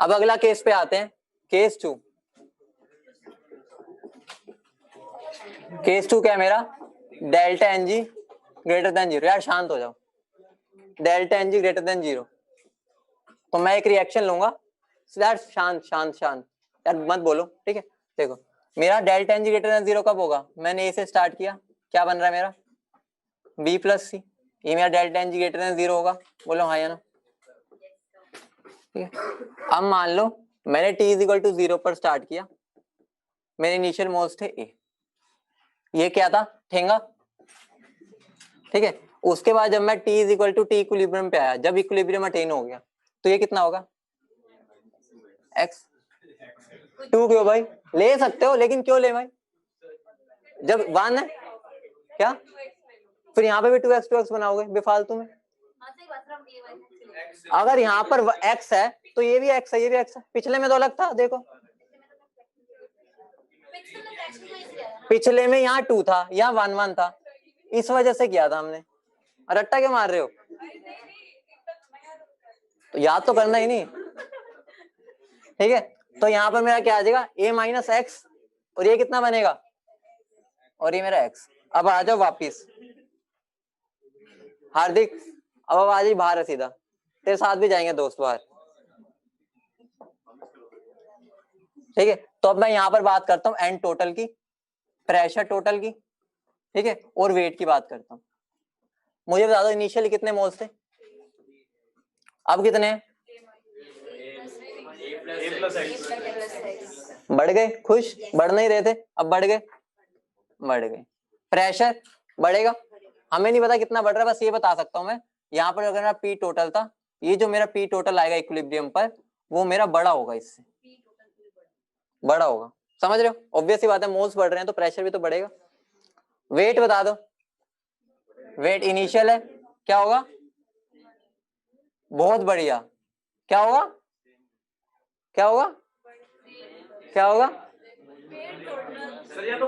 अब अगला केस पे आते हैं, केस 2। केस 2 क्या है मेरा, delta N G greater than 0। यार शांत हो जाओ, delta N G greater than 0। तो मैं एक रिएक्शन लूंगा, यार शांत शांत शांत, यार मत बोलो, ठीक है। देखो मेरा delta N G greater than 0 कब होगा, मैंने ए से स्टार्ट किया, क्या बन रहा है मेरा बी प्लस सी, ये मेरा delta N G greater than 0 होगा, बोलो हाँ या ना। ठीक है, अब मान लो मैंने t इज इक्वल टू 0 पर स्टार्ट किया, मेरे इनिशियल मोल्स थे ए, ये क्या था ठेंगा, ठीक है। उसके बाद जब मैं t is equal to T equilibrium पे आया, जब इक्विलिब्रियम अटेन हो गया तो ये कितना होगा x। 2 क्यों भाई, ले सकते हो लेकिन क्यों ले भाई, जब 1 है क्या, फिर यहाँ पे भी 2x बनाओगे बेफालतू में। अगर यहाँ पर x है तो ये भी x है, ये भी x है, पिछले में तो अलग था, देखो पिछले में यहाँ 2 था, यहाँ 1 1 था, इस वजह से किया था हमने। रट्टा क्यों मार रहे हो, तो याद तो करना ही नहीं, ठीक है। तो यहाँ पर मेरा क्या आ जाएगा a माइनस एक्स, और ये कितना बनेगा, और ये मेरा x। अब आ जाओ वापिस हार्दिक, अब आ जाइए बाहर है सीधा, तेरे साथ भी जाएंगे दोस्त बाहर, ठीक है। तो अब मैं यहाँ पर बात करता हूँ एन टोटल की, प्रेशर टोटल की, ठीक है, और वेट की बात करता हूँ। मुझे बता दो इनिशियली कितने मोल्स थे, अब कितने हैं, बढ़ गए, खुश, बढ़ नहीं रहे थे अब बढ़ गए, बढ़ गए। प्रेशर बढ़ेगा, हमें नहीं पता कितना बढ़ रहा है, बस ये बता सकता हूं मैं, यहाँ पर अगर मेरा पी टोटल था, ये जो मेरा पी टोटल आएगा इक्विलिब्रियम पर, वो मेरा बड़ा होगा, इससे बड़ा होगा, समझ रहे हो, ऑब्वियस ही बात है, मोल्स बढ़ रहे हैं तो प्रेशर भी तो बढ़ेगा। वेट बता दो, वेट इनिशियल है, क्या होगा, बहुत बढ़िया, क्या होगा, क्या होगा, क्या होगा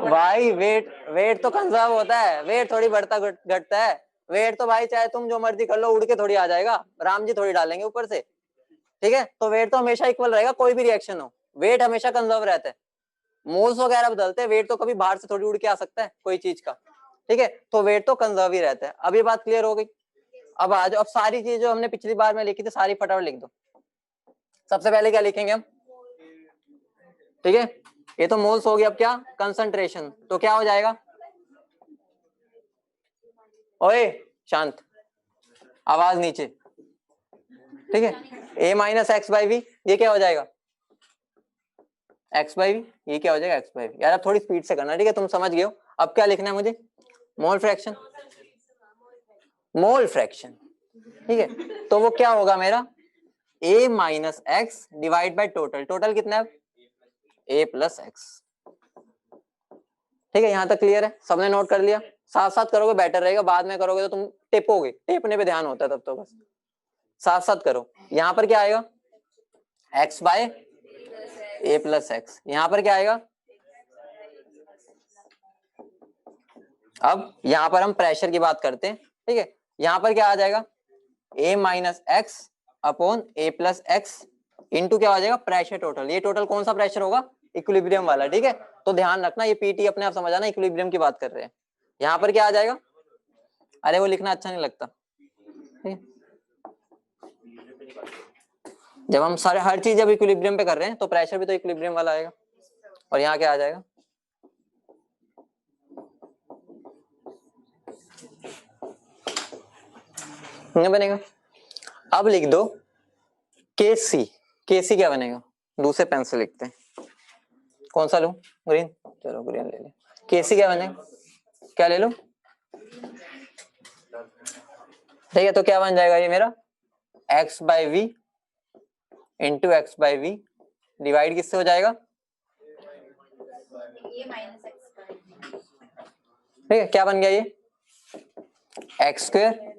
भाई, वेट तो कंजर्व होता है, वेट थोड़ी बढ़ता घटता है, वेट तो भाई चाहे तुम जो मर्जी कर लो उड़ के थोड़ी आ जाएगा, राम जी थोड़ी डालेंगे ऊपर से, ठीक है। तो वेट तो हमेशा इक्वल रहेगा, कोई भी रिएक्शन हो, वेट हमेशा कंजर्व रहता है, मोल्स वगैरह बदलते हैं, वेट तो कभी बाहर से थोड़ी उड़ के आ सकता है कोई चीज का, ठीक है। तो वेट तो कंजर्व ही रहता है। अब ये बात क्लियर हो गई, अब आ जाओ, अब सारी चीज जो हमने पिछली बार में लिखी थी सारी फटाफट लिख दो। सबसे पहले क्या लिखेंगे हम, ठीक है, ये तो मोल्स हो गया, अब क्या कंसंट्रेशन, तो क्या हो जाएगा, ओए शांत, आवाज नीचे, ठीक है, a minus X by V, ये क्या हो जाएगा x बाई वी, ये क्या हो जाएगा x बाई वी। यार अब थोड़ी स्पीड से करना, ठीक है, तुम समझ गए हो। अब क्या लिखना है मुझे, मोल फ्रैक्शन, मोल फ्रैक्शन, ठीक है। तो वो क्या होगा मेरा a minus x divide by total, total कितना है a प्लस एक्स, ठीक है। यहां तक क्लियर है, सबने नोट कर लिया, साथ साथ करोगे बेटर रहेगा, बाद में करोगे तो तुम टिपोगे, टिपने पे ध्यान होता है तब, तो बस साथ साथ करो। यहां पर क्या आएगा x by a plus X, यहां पर क्या आएगा, अब यहां पर हम प्रेशर की बात करते हैं, ठीक है। यहां पर क्या आ जाएगा a minus x upon a plus x into क्या आ जाएगा प्रेशर टोटल, ये टोटल कौन सा प्रेशर होगा, इक्विलिब्रियम वाला, ठीक है। तो ध्यान रखना ये पीटी अपने आप समझ आना, इक्विलिब्रियम की बात कर रहे हैं। यहाँ पर क्या आ जाएगा, अरे वो लिखना अच्छा नहीं लगता, जब हम सारे हर चीज जब इक्विलिब्रियम पे कर रहे हैं तो प्रेशर भी तो इक्विलिब्रियम वाला आएगा, और यहाँ क्या आ जाएगा, नहीं बनेगा। अब लिख दो केसी, केसी क्या बनेगा, दूसरे पेन से लिखते हैं, कौन सा लूं, ग्रीन, चलो ग्रीन ले ले। केसी क्या बनेगा, क्या ले लूं, ठीक है। तो क्या बन जाएगा ये मेरा x by V into X by V divide किससे हो जाएगा, ठीक है। क्या बन गया ये X square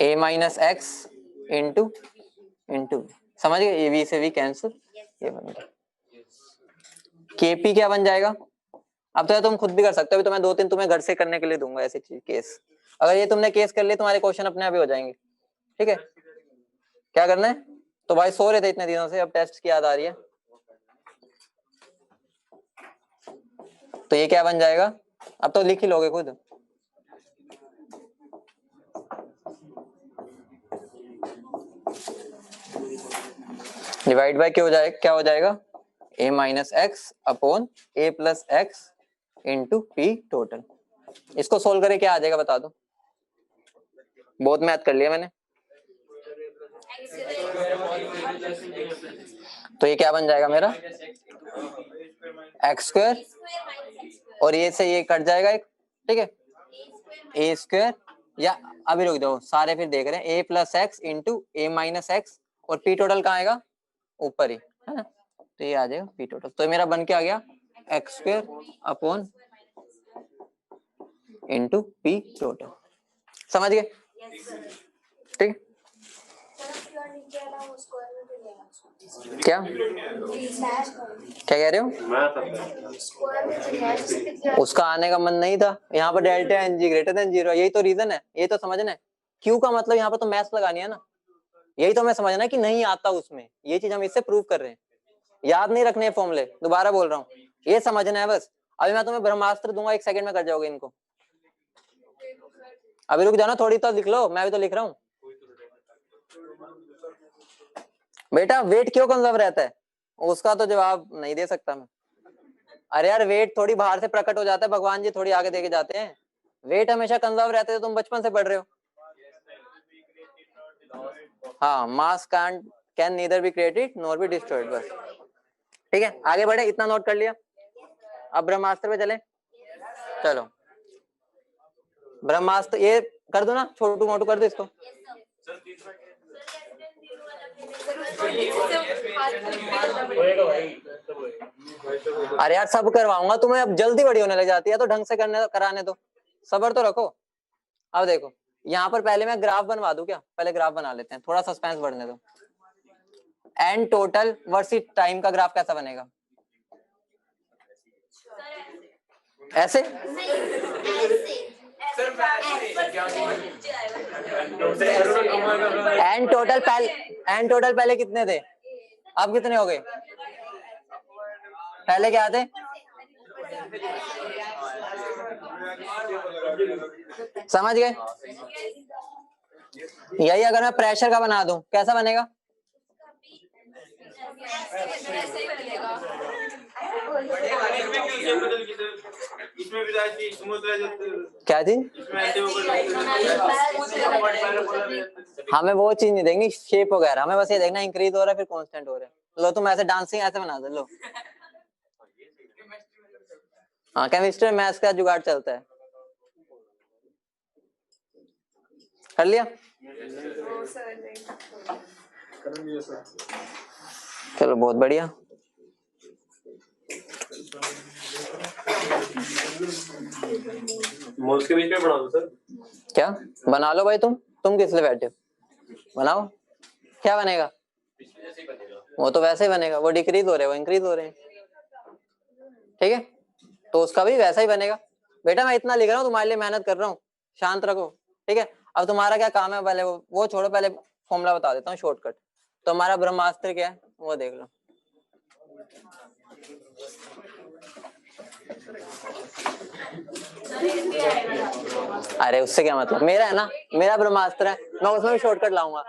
a minus X into into, समझ गए, ये v से v कैंसिल, ये बन गया। केपी क्या बन जाएगा अब तो तुम खुद भी कर सकते हो, अभी तो मैं 2-3 तुम्हें घर से करने के लिए दूंगा ऐसे चीज केस। अगर ये तुमने केस कर लिए तुम्हारे क्वेश्चन अपने आप ही हो जाएंगे। ठीक है, क्या करना है? तो भाई सो रहे थे इतने दिनों से, अब टेस्ट की याद आ रही है। तो ये क्या बन जाएगा? अब तो लिख ही लोगे खुद। डिवाइड बाय क्या हो जाएगा? a minus x upon a plus x into P total. इसको सोल्व करके क्या आ जाएगा बता दो? बहुत मैथ कर लिया मैंने। तो ये क्या बन जाएगा मेरा? एक्स स्क्वायर, और ये से ये कट जाएगा एक, ठीक है, ए स्क्वायर, या अभी रुक जाओ सारे फिर देख रहे हैं, ए प्लस एक्स इंटू ए माइनस एक्स, और पी टोटल कहाँ आएगा? ऊपर ही है ना, तो ये आ जाएगा पी टोटल। तो मेरा बन के आ गया x square upon into P total. समझ गए? ठीक, क्या क्या कह रहे हो? उसका आने का मन नहीं था, यहाँ पर delta N G greater than 0, यही तो रीजन है, यही तो समझना है। क्यू का मतलब यहाँ पर तो मैथ्स लगानी है ना, यही तो मैं समझना है कि नहीं आता उसमें, ये चीज हम इससे प्रूव कर रहे हैं। याद नहीं रखने फॉर्मूले, दोबारा बोल रहा हूँ, ये समझना है बस। अभी मैं तुम्हें ब्रह्मास्त्र दूंगा, 1 सेकंड में कर जाओगे इनको। अभी रुक जाना, थोड़ी तो लिख लो, मैं भी तो लिख रहा हूँ। बेटा वेट क्यों कंजर्व रहता है? उसका तो जवाब नहीं दे सकता मैं। अरे यार वेट थोड़ी बाहर से प्रकट हो जाता है, भगवान जी थोड़ी आगे देके जाते हैं। वेट हमेशा कंजर्व रहते हैं, तुम बचपन से पढ़ रहे हो। हाँ, मास can neither be created nor be destroyed, बस। ठीक है, आगे बढ़े, इतना नोट कर लिया। अब ब्रह्मास्त्र पे चले, चलो ब्रह्मास्त्र ये कर दो ना, छोटू मोटू कर दो इसको। अरे यार सब करवाऊंगा तुम्हें, अब जल्दी बड़ी होने लग जाती है, तो ढंग से कराने दो, सब्र तो रखो। अब देखो यहाँ पर पहले मैं ग्राफ बनवा दूं क्या? पहले ग्राफ बना लेते हैं, थोड़ा सस्पेंस बढ़ने दो। एन टोटल वर्सेस टाइम का ग्राफ कैसा बनेगा? ऐसे एन टोटल पहले कितने थे, अब कितने हो गए? पहले क्या थे? समझ गए? यही अगर मैं प्रेशर का बना दूं कैसा बनेगा? क्या थी? हमें वो चीज नहीं देंगी, शेप वगैरह, हमें बस ये देखना इंक्रीज हो रहा है फिर कांस्टेंट हो रहा है। लो तुम ऐसे डांसिंग ऐसे बना दो, लो। हाँ, केमिस्ट्री में मैथ्स का जुगाड़ चलता है। कर लिया? चलो बहुत बढ़िया। मोल्स के बीच में बना दो सर। क्या बना लो भाई, तुम किस लिए बैठे हो? बनाओ, क्या बनेगा? वो तो वैसे ही बनेगा, वो डिक्रीज हो रहे हैं, वो इंक्रीज हो रहे हैं। ठीक है, तो उसका भी वैसा ही बनेगा। बेटा मैं इतना लिख रहा हूँ, तुम्हारे लिए मेहनत कर रहा हूँ, शांत रखो। ठीक है, अब तुम्हारा क्या काम है, पहले वो छोड़ो, पहले फॉर्मूला बता देता हूँ शॉर्टकट। तो हमारा ब्रह्मास्त्र क्या है वो देख लो। अरे उससे क्या मतलब, मेरा है ना, मेरा ब्रह्मास्त्र है, मैं उसमें भी शॉर्टकट लाऊंगा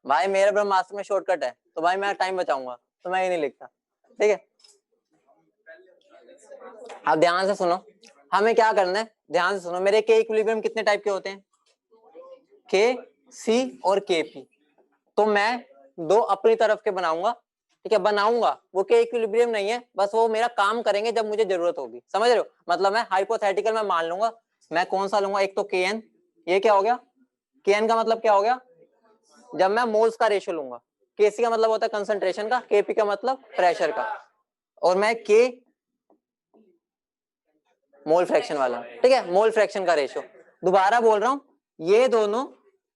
भाई। मेरे ब्रह्मास्त्र में शॉर्टकट है, तो भाई मैं टाइम बचाऊंगा, तो मैं ये नहीं लिखता। ठीक है, अब ध्यान से सुनो, हमें क्या करना है, ध्यान से सुनो। मेरे के इक्विलिब्रियम कितने टाइप के होते हैं? के, सी और के पी। तो मैं दो अपनी तरफ के बनाऊंगा, ठीक है, बनाऊंगा, वो के इक्विलिब्रियम नहीं है, बस वो मेरा काम करेंगे जब मुझे जरूरत होगी। समझ रहे हो? मतलब मैं हाइपोथेटिकल में मान लूंगा, मैं कौन सा लूंगा, एक तो के एन, ये क्या हो गया, के एन का मतलब क्या हो गया, जब मैं मोल्स का रेशियो लूंगा। के सी का मतलब होता है कंसंट्रेशन का, के पी का मतलब प्रेशर का, और मैं के मोल फ्रैक्शन वाला। ठीक है, मोल फ्रैक्शन का रेशियो। दोबारा बोल रहा हूं, ये दोनों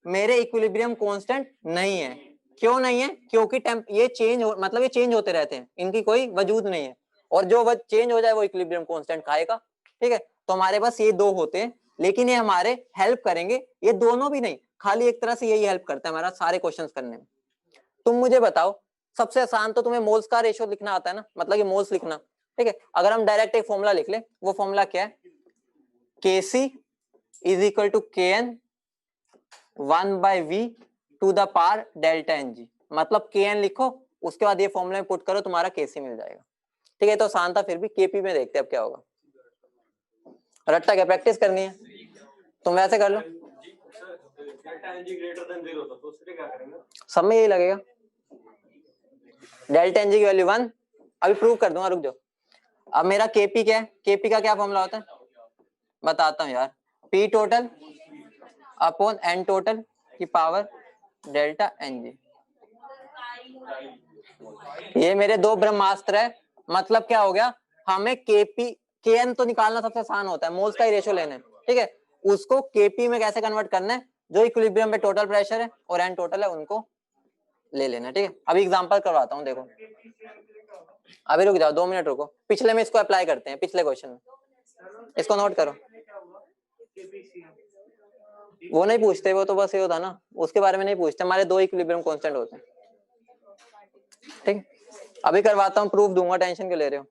मेरे इक्विलिब्रियम कांस्टेंट नहीं है। क्यों नहीं है? क्योंकि ये चेंज मतलब ये चेंज होते रहते हैं, इनकी कोई वजूद नहीं है। और जो चेंज हो जाए वो इक्विलिब्रियम कांस्टेंट खाएगा। ठीक है, तो हमारे पास ये दो होते हैं, लेकिन ये हमारे हेल्प करेंगे, ये दोनों भी नहीं, खाली एक तरह से यही हेल्प करता है हमारा सारे क्वेश्चंस करने में। तुम मुझे बताओ, सबसे आसान तो तुम्हें मोल्स का रेशियो लिखना आता है ना, मतलब कि मोल्स लिखना। ठीक है, अगर हम डायरेक्ट एक फॉर्मूला लिख ले, वो फॉर्मूला क्या है, Kc is equal to Kn 1/v to the power delta Ng, मतलब Kn लिखो, उसके बाद ये फॉर्मूला में पुट करो, तुम्हारा Kc मिल जाएगा। ठीक है, तो आसान था, फिर भी Kp में देखते हैं अब क्या होगा। रट्टा क्या प्रैक्टिस करनी है, तुम वैसे कर लो, सब में यही लगेगा। डेल्टा Ng की वैल्यू 1, अभी प्रूव कर दूंगा, रुक जाओ। अब मेरा Kp क्या है, Kp का क्या फॉर्मूला होता है, बताता हूँ यार, P total upon N total की पावर डेल्टा Ng। ये मेरे दो ब्रह्मास्त्र है, मतलब क्या हो गया, हमें Kp Kn तो निकालना सबसे आसान होता है, मोल्स का ही रेशियो लेना है। ठीक है, उसको Kp में कैसे कन्वर्ट करना है, जो इक्विलिब्रियम पे टोटल प्रेशर है और N टोटल है उनको ले लेना है। ठीक है, अभी एग्जांपल करवाता हूँ, देखो अभी रुक जाओ 2 मिनट रुको, पिछले में इसको अप्लाई करते हैं, पिछले क्वेश्चन में इसको नोट करो। वो नहीं पूछते, वो तो बस ये होता ना, उसके बारे में नहीं पूछते, हमारे दो इक्विलिब्रियम कांस्टेंट होते हैं। ठीक, अभी करवाता हूँ, प्रूफ दूंगा, टेंशन क्यों ले रहे हो।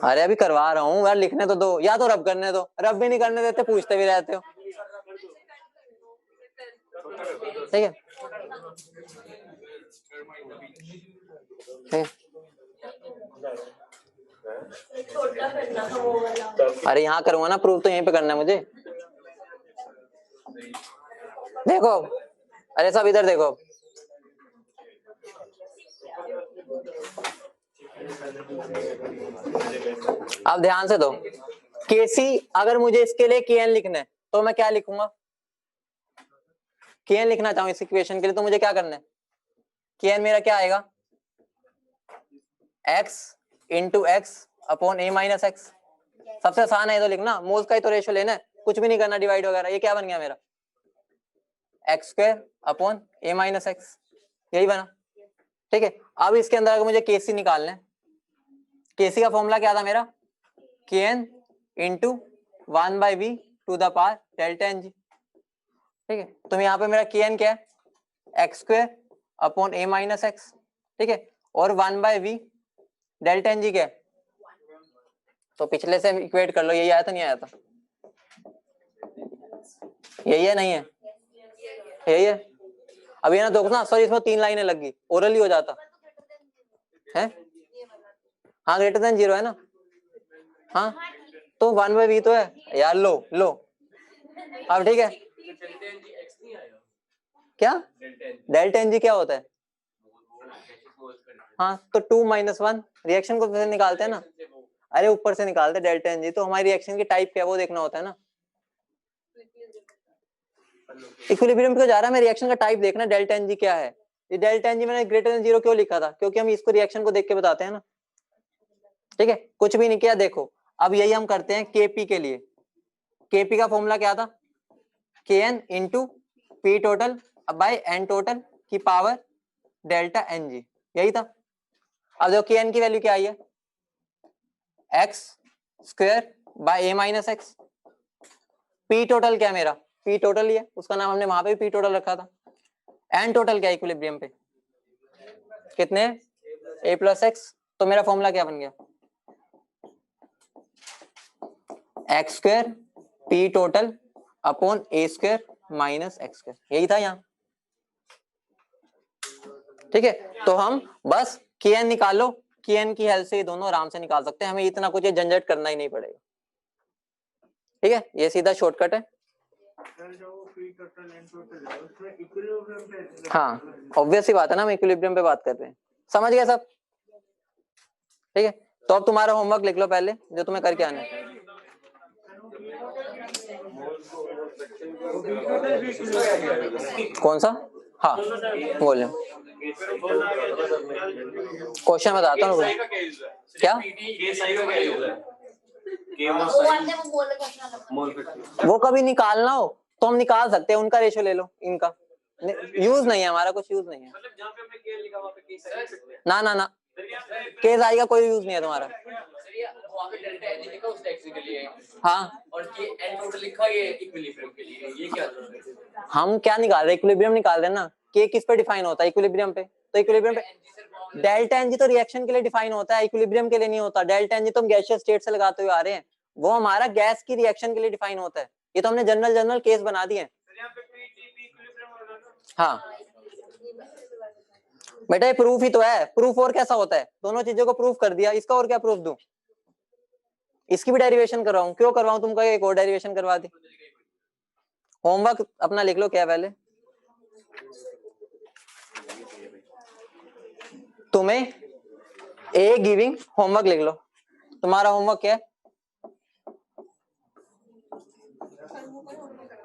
अरे अभी करवा रहा हूँ यार, लिखने तो दो, या तो रब करने दो, रब भी नहीं करने देते, पूछते भी रहते हो। ठीक है, अरे यहाँ करूंगा ना प्रूफ, तो यहीं पे करना है मुझे। देखो, अरे सब इधर देखो, अब ध्यान से दो, Kc अगर मुझे इसके लिए Kn लिखना है तो मैं क्या लिखूंगा, Kn लिखना चाहूँ इस इक्वेशन के लिए, तो मुझे क्या करना है, Kn मेरा क्या आएगा, x into x upon a minus x. सबसे आसान है तो लिखना, मोल्स का ही तो रेशियो लेना है, कुछ भी नहीं करना डिवाइड वगैरह। ये क्या बन गया मेरा, x square upon a minus x, यही बना। ठीक है, अब इसके अंदर अगर मुझे Kc निकालना है, Kc का फॉर्मूला क्या था मेरा, Kn into 1/v to the power delta Ng। ठीक है, तो यहाँ पे मेरा Kn क्या है, x square upon a minus x. ठीक है, और 1/v डेल्टा Ng क्या है, तो पिछले से इक्वेट कर लो, यही आया था नहीं आया था, यही है नहीं है, यही है। अब ये ना देखना, सॉरी इसमें 3 लाइनें लग गई, ओरली हो जाता है। हाँ ग्रेटर देन 0 है ना, हाँ तो 1/v तो है यार, लो लो, अब ठीक है, क्या डेल्टा Ng क्या होता है, हाँ तो 2 - 1 रिएक्शन को फिर निकालते हैं ना, अरे ऊपर से निकालते डेल्टा Ng, तो हमारी रिएक्शन की टाइप क्या है वो देखना होता है ना। इक्विलिब्रियम पे जा रहा है, मैं रिएक्शन का टाइप देखना, डेल्टा Ng क्या है। ये डेल्टा Ng मैंने ग्रेटर देन 0 क्यों लिखा था, क्योंकि हम इसको रिएक्शन को देख के बताते हैं ना। ठीक है, कुछ भी नहीं किया, देखो अब यही हम करते हैं Kp के लिए। Kp का फॉर्मूला क्या था, Kn into P total by N total की पावर डेल्टा Ng, यही था। अब देखो Kn की वैल्यू क्या आई है, x square by a minus x. P total क्या है मेरा, पी टोटल ही है, उसका नाम हमने वहां पे भी पी टोटल रखा था। एन टोटल क्या है इक्विलिब्रियम पे, कितने, a प्लस एक्स, तो मेरा फॉर्मूला क्या बन गया, x square P total upon a square minus x square, यही था यहाँ। ठीक है, तो हम बस Kn निकाल लो, Kn की हेल्प से ये दोनों आराम से निकाल सकते हैं, हमें इतना कुछ झंझट करना ही नहीं पड़ेगा। ठीक है, ये सीधा शॉर्टकट है। हाँ ऑब्वियस ही बात है ना, हम इक्विलिब्रियम पे बात कर रहे हैं, समझ गए सब। ठीक है, तो अब तुम्हारा होमवर्क लिख लो पहले, जो तुम्हें करके आना है। कौन सा, हाँ वॉल्यूम, क्वेश्चन बताता हूँ क्या, वो कभी निकालना हो तो हम निकाल सकते हैं, उनका रेशियो ले लो इनका, यूज नहीं है हमारा, कुछ यूज नहीं है। मतलब जहाँ पे हमने केस लिखा वहाँ पे केस आ सकते हैं। ना ना ना, सर यहाँ पे केस आई का कोई यूज नहीं है तुम्हारा। सर ये वहाँ पे डेल्टा एन लिखा उस टैक्सी के लिए, हाँ, और ये एन टोटल लिखा ये इक्विलिब्रियम के लिए, ये क्या है? हम क्या निकाल रहे हैं, इक्विलिब्रियम निकाल रहे हैं ना। के किस पे डिफाइन होता है, इक्विलिब्रियम पे। तो इक्विलिब्रियम पे डेल्टा एन जी तो रिएक्शन के लिए डिफाइन होता है, इक्विलिब्रियम के लिए नहीं होता। डेल्टा एन जी तो हम गैसियस स्टेट से लगाते हुए आ रहे हैं, वो हमारा गैस की रिएक्शन के लिए डिफाइन होता है। ये तो हमने जनरल केस बना दिए हैं। हाँ बेटा, ये प्रूफ ही तो है। प्रूफ और कैसा होता है, दोनों चीजों को प्रूफ कर दिया, इसका और क्या प्रूफ दूं। इसकी भी डेरिवेशन करवाऊं, क्यों करवाऊं, तुमको एक और डेरिवेशन करवा दी। होमवर्क अपना लिख लो क्या है पहले। तुम्हें ए गिविंग होमवर्क लिख लो। तुम्हारा होमवर्क क्या है,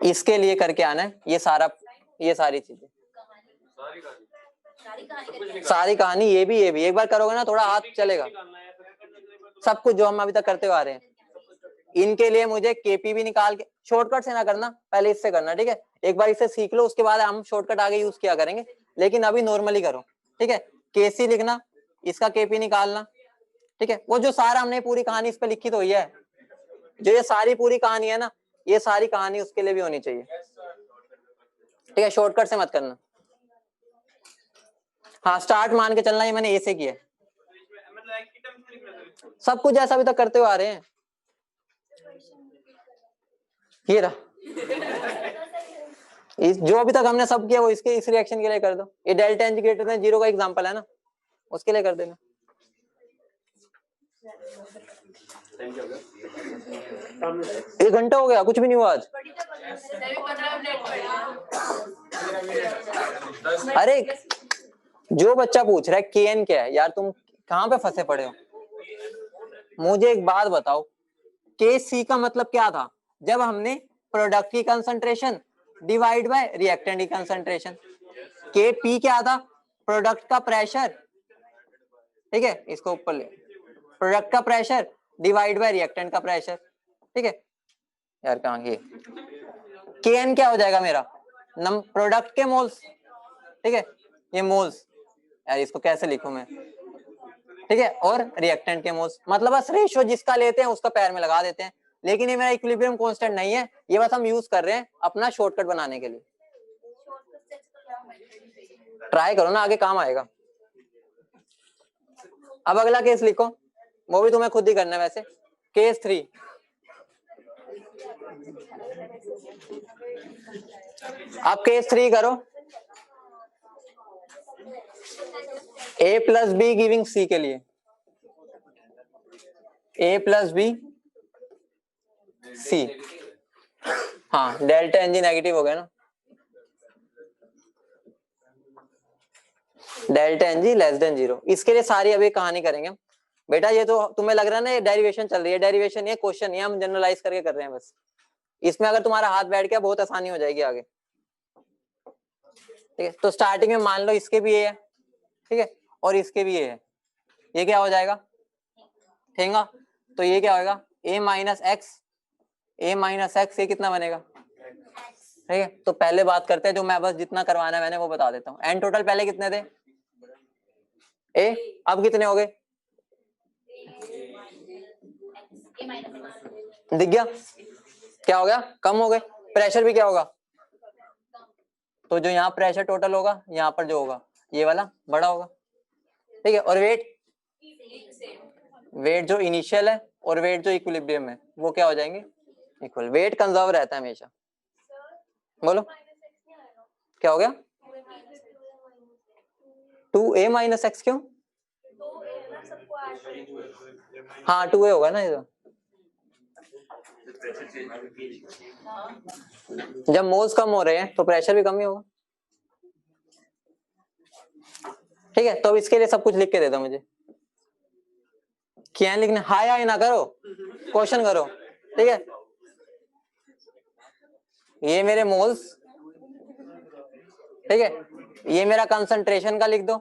इसके लिए करके आना है ये सारी चीजें, सारी कहानी। ये भी एक बार करोगे ना थोड़ा हाथ चलेगा। सब कुछ जो हम अभी तक करते हुए आ रहे हैं, इनके लिए मुझे केपी भी निकाल के, शॉर्टकट से ना करना, पहले इससे करना, ठीक है। एक बार इससे सीख लो, उसके बाद हम शॉर्टकट आगे यूज किया करेंगे, लेकिन अभी नॉर्मली करो, ठीक है। केसी लिखना, इसका केपी निकालना, ठीक है। वो जो सारा हमने पूरी कहानी इस पे लिखी तो हुई है, जो ये सारी पूरी कहानी है ना, ये सारी कहानी उसके लिए भी होनी चाहिए, ठीक है। शॉर्टकट से मत करना। हाँ, स्टार्ट मान के चलना, ये मैंने ए से किया, सब कुछ जैसा अभी तक करते हुए आ रहे हैं। ये रहा जो अभी तक हमने सब किया वो इसके इस रिएक्शन के लिए कर दो। ये डेल्टा एन ग्रेटर देन 0 का एग्जांपल है ना, उसके लिए कर देना। एक घंटा हो गया, कुछ भी नहीं हुआ आज। अरे जो बच्चा पूछ रहा है केएन क्या है, यार तुम कहाँ पे फंसे पड़े हो। मुझे एक बात बताओ, के सी का मतलब क्या था, जब हमने प्रोडक्ट की कंसंट्रेशन डिवाइड बाय रिएक्टेंट की कंसंट्रेशन। के पी क्या था, प्रोडक्ट का प्रेशर, ठीक है, इसको ऊपर ले, प्रोडक्ट का प्रेशर डिवाइड बाय रिएक्टेंट का प्रेशर, ठीक है। यार कहाँ ये के एन क्या हो जाएगा मेरा, प्रोडक्ट के मोल्स, ठीक है, ये मोल्स, यार इसको कैसे लिखूं मैं, ठीक है, और रिएक्टेंट के मोल्स। मतलब बस रेशियो जिसका लेते हैं उसका पैर में लगा देते हैं, लेकिन ये मेरा इक्विलिब्रियम कांस्टेंट नहीं है, ये बस हम यूज कर रहे हैं अपना शॉर्टकट बनाने के लिए। ट्राई करो ना, आगे काम आएगा। अब अगला केस लिखो, वो भी तुम्हें खुद ही करना है वैसे। केस 3, अब केस 3 करो, ए प्लस बी गिविंग सी के लिए, ए प्लस बी सी। हाँ, डेल्टा एन जी नेगेटिव हो गया ना, delta N G less than 0। इसके लिए सारी अभी कहानी करेंगे बेटा। ये तो तुम्हें लग रहा है ना ये डेरिवेशन चल रही है, डेरिवेशन ये क्वेश्चन ये हम जनरलाइज करके कर रहे हैं बस। इसमें अगर तुम्हारा हाथ बैठ गया बहुत आसानी हो जाएगी आगे, ठीक है। तो स्टार्टिंग में मान लो इसके भी ये है, ठीक है, और इसके भी ये है, ये क्या हो जाएगा, ठीक है। तो ये क्या होगा, a माइनस एक्स, ये कितना बनेगा, ठीक है। तो पहले बात करते हैं, जो मैं बस जितना करवाना है मैंने वो बता देता हूँ। एन टोटल पहले कितने थे, ए, अब कितने हो गए, दिख गया क्या हो गया, कम हो गए। प्रेशर भी क्या होगा, तो जो यहाँ प्रेशर टोटल होगा यहाँ पर जो होगा ये वाला बड़ा होगा, ठीक है। और वेट जो इनिशियल है और वेट जो इक्विलिब्रियम है वो क्या हो जाएंगे, इक्वल। वेट कंजर्व रहता है हमेशा। बोलो क्या हो गया, 2a माइनस एक्स, क्यों, हाँ 2a होगा ना ये तो। जब मोल्स कम हो रहे हैं तो प्रेशर भी कम ही होगा, ठीक है। तो अब इसके लिए सब कुछ लिख के दे दो मुझे, क्या लिखना, हाय हाय ना करो, क्वेश्चन करो, ठीक है। ये मेरे मोल्स, ठीक है, ये मेरा कंसंट्रेशन का लिख दो,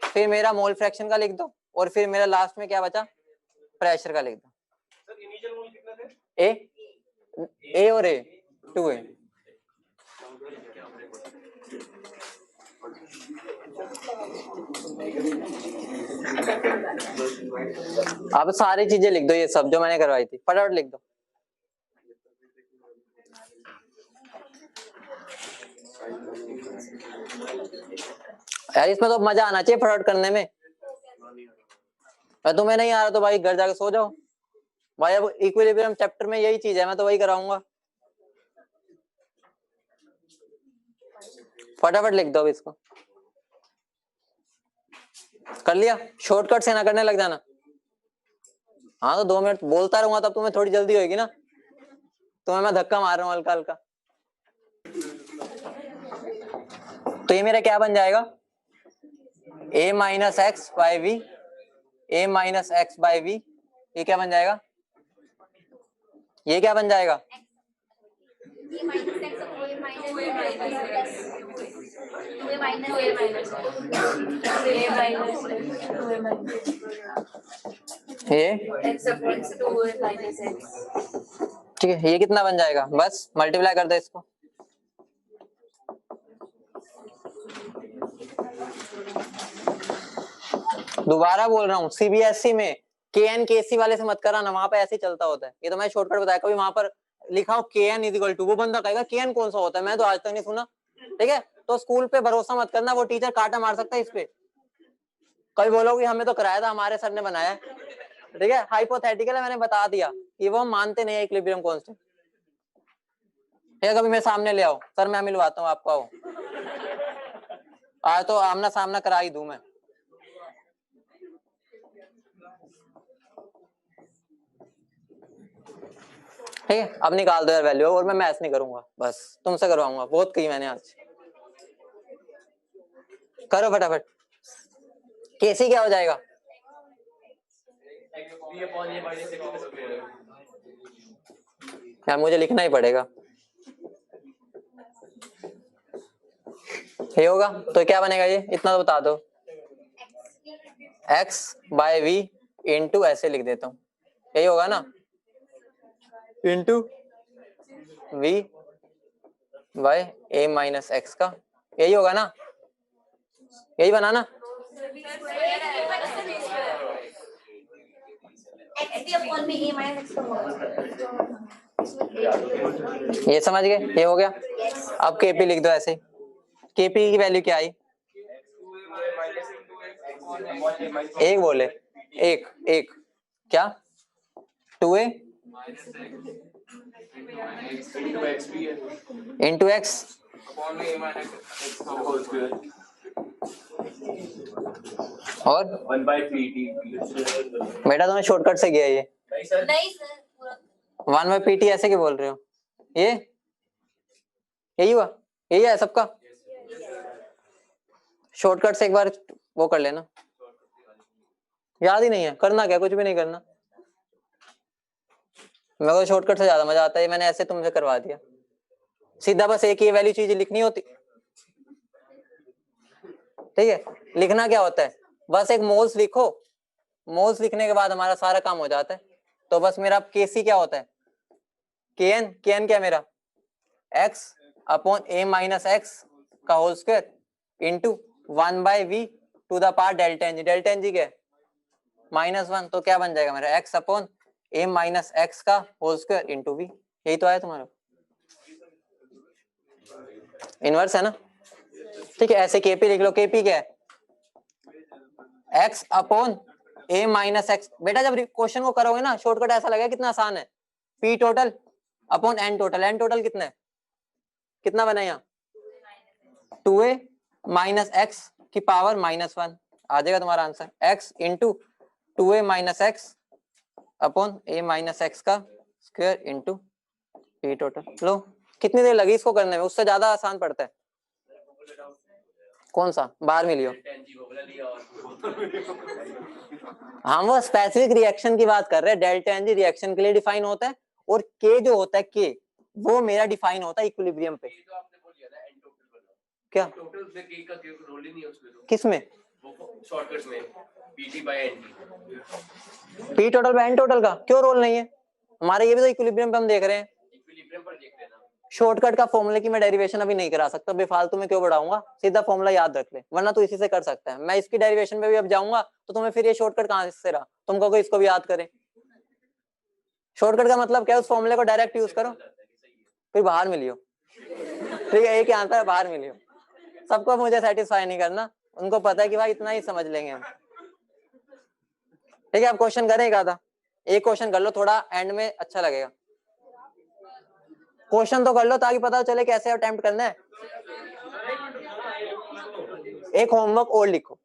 फिर मेरा मोल फ्रैक्शन का लिख दो, और फिर मेरा लास्ट में क्या बचा, प्रेशर का लिख दो। ए और ए 2a, अब सारी चीजें लिख दो, ये सब जो मैंने करवाई थी फटाफट लिख दो। यार इसमें तो मजा आना चाहिए फटाफट करने में। मैं तुम्हें नहीं आ रहा तो भाई घर जाके सो जाओ भाई। अब इक्विलिब्रियम चैप्टर में यही चीज है, मैं तो वही कराऊंगा। फटाफट लिख दो अब इसको। कर लिया? शॉर्टकट से ना करने लग जाना। हाँ तो 2 मिनट बोलता रहूंगा तब तुम्हें थोड़ी जल्दी होगी ना। तुम्हें मैं धक्का मार रहा हूँ हल्का हल्का। तो ये मेरा क्या बन जाएगा? a minus X by V, a minus X by V, ये क्या बन जाएगा? ये क्या बन जाएगा? ये ठीक है, ये कितना बन जाएगा? बस मल्टीप्लाई कर दो इसको। दोबारा बोल रहा हूँ, सीबीएसई में KN KC वाले से मत कराना, वहां पे ऐसे ही चलता होता है। ये तो मैं शॉर्टकट बताया, कभी वहां पर लिखा हो KN इक्वल टू, वो बंदा कहेगा KN कौन सा होता है, मैं तो आज तक नहीं सुना। ठीक है, तो स्कूल पे भरोसा मत करना, वो टीचर काटा मार सकता है इस पे। कभी बोलोगे हमें तो कराया था, हमारे सर ने बनाया। ठीक है, हाइपोथेटिकल है, मैंने बता दिया कि वो मानते नहीं है इक्विलिब्रियम कांस्टेंट। ठीक है, कभी मेरे सामने ले आओ, सर मैं मिलवाता हूँ आपको। आओ आज तो आमना सामना करा ही दूं मैं। ठीक है, अब निकाल दो यार वैल्यू, और मैं मैथ्स नहीं करूंगा, बस तुमसे करवाऊंगा, बहुत की मैंने आज। करो फटाफट। केसी क्या हो जाएगा? यार मुझे लिखना ही पड़ेगा। ये होगा तो क्या बनेगा? ये इतना तो बता दो। x बाय वी इंटू, ऐसे लिख देता हूँ, यही होगा ना, into V by a minus x का, यही होगा ना, यही बना ना। ये समझ गए? ये हो गया। अब केपी लिख दो ऐसे। केपी की वैल्यू क्या आई? एक बोले, एक एक क्या? 2a इंटू एक्स और 1/pt। बेटा तुम्हें शॉर्टकट से गया ये। नहीं सर, 1/pt ऐसे क्यों बोल रहे हो? ये यही हुआ, यही है सबका। शॉर्टकट से एक बार वो कर लेना, याद ही नहीं है, करना क्या, कुछ भी नहीं करना। मेरे को शॉर्टकट से ज्यादा मजा आता है, मैंने ऐसे तुमसे करवा दिया। सीधा बस एक ही वैल्यू चीज लिखनी होती। ठीक है, लिखना क्या होता है? बस एक मोल्स लिखो, मोल्स लिखने के बाद हमारा सारा काम हो जाता है। तो बस मेरा केसी क्या होता है? केएन, केएन क्या मेरा? x upon a minus x का whole square into 1/v to the power delta N g. Delta N g क्या है? -1। तो क्या बन जाएगा मेरा? x upon a minus x का होल स्क्वायर इंटू v। यही तो आया तुम्हारा, इनवर्स है ना। ठीक है, ऐसे केपी लिख लो। केपी क्या है? x upon a minus x. बेटा जब क्वेश्चन को करोगे ना, शॉर्टकट ऐसा लगेगा कितना आसान है। p total upon n total. n total कितना है? कितना बना यहाँ? 2a माइनस एक्स की पावर -1 आ जाएगा तुम्हारा answer. x into 2a minus x upon a minus x का स्क्वायर इंटू p टोटल। लो, कितनी देर लगी इसको करने में? उससे ज्यादा आसान पड़ता है। कौन सा? बाहर मिलियो। हम वो स्पेसिफिक रिएक्शन की बात कर रहे हैं। डेल्टा एन जी रिएक्शन के लिए डिफाइन होता है, और के जो होता है के, वो मेरा डिफाइन होता है इक्विलिब्रियम पे। क्या टोटल में के का रोल ही नहीं है उसमें तो। किसमें? शॉर्टकट में pt by nt। P total by N total का क्यों रोल नहीं है? हमारे ये भी तो इक्विलिब्रियम पे हम देख रहे हैं। इक्विलिब्रियम पर देख लेना। शॉर्टकट का फॉर्मूले की मैं डेरिवेशन अभी नहीं करा सकता, बेफालतू में क्यों बढ़ाऊंगा, सीधा फॉर्मूला याद रख ले, वरना तू इसी से कर सकता है। मैं इसकी डेरिवेशन में भी अब जाऊंगा तो तुम्हें फिर ये शॉर्टकट कहां से रहा, तुम कहोगे इसको भी याद करें। शॉर्टकट का मतलब क्या है, उस फॉर्मूले को डायरेक्ट यूज करो, फिर बाहर मिलियो। ठीक है, एक ही आंसर है, बाहर मिलियो। सबको मुझे सेटिस्फाई नहीं करना, उनको पता है कि भाई इतना ही समझ लेंगे हम। ठीक है, अब क्वेश्चन करें एक आधा, एक क्वेश्चन कर लो, थोड़ा एंड में अच्छा लगेगा। क्वेश्चन तो कर लो ताकि पता चले कैसे अटेम्प्ट करना है। एक होमवर्क और लिखो,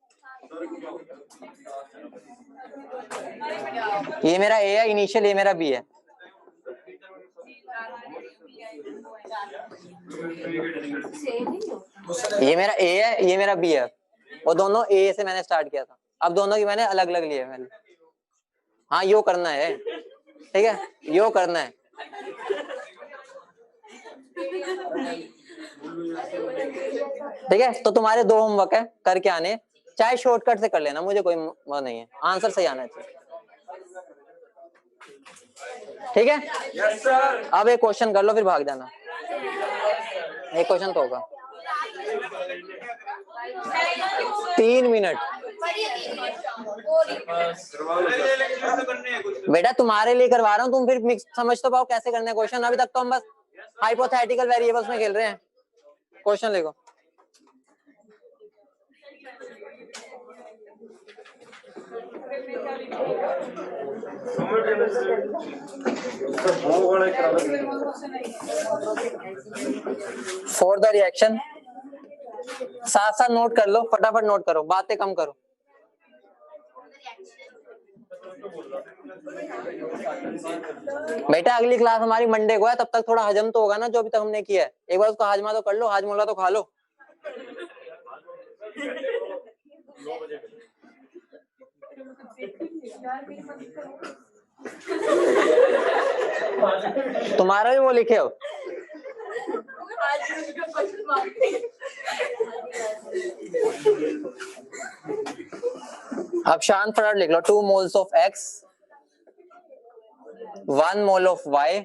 ये मेरा ए है इनिशियल, ये मेरा बी है। ये मेरा ए है, ये मेरा बी है, और दोनों ए से मैंने स्टार्ट किया था, अब दोनों की मैंने अलग अलग लिए मैंने। हाँ यो करना है, ठीक है, यो करना है। ठीक है, तो तुम्हारे 2 होमवर्क है करके आने, चाहे शॉर्टकट से कर लेना, मुझे कोई वो नहीं है, आंसर सही आना चाहिए। ठीक है, यस सर। अब एक क्वेश्चन कर लो फिर भाग जाना, एक क्वेश्चन तो होगा। 3 मिनट बेटा तुम्हारे लिए करवा रहा हूँ, तुम फिर मिक्स समझ तो पाओ कैसे करने क्वेश्चन। अभी तक तो हम बस हाइपोथेटिकल वेरिएबल्स में खेल रहे हैं। क्वेश्चन लिखो। फॉर द रिएक्शन, साथ साथ नोट कर लो, फटाफट नोट करो, बातें कम करो। बेटा अगली क्लास हमारी मंडे को है, तब तक थोड़ा हजम तो होगा ना जो अभी तक हमने किया है, एक बार उसको हाजमा तो कर लो, हाजमोला तो खा लो। तुम्हारा भी वो लिखे हो। अब शांत फटाफट लिख लो, 2 moles of x, 1 mole of y।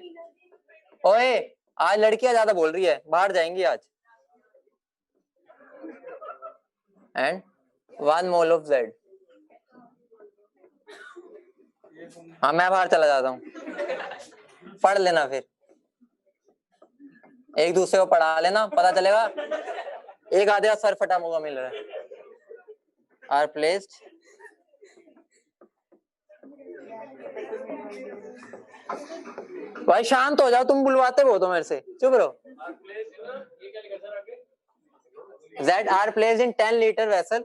ओए आज लड़कियां ज्यादा बोल रही है, बाहर जाएंगी आज। And 1 mole of z। हाँ मैं बाहर चला जाता हूँ, पढ़ लेना, फिर एक दूसरे को पढ़ा लेना, पता चलेगा एक आधे सर फटा मौका मिल रहा है। आर प्लेस्ड भाई शांत हो जाओ, तुम बुलवाते हो तो मेरे से, चुप रहो। Z are placed in 10 liter vessel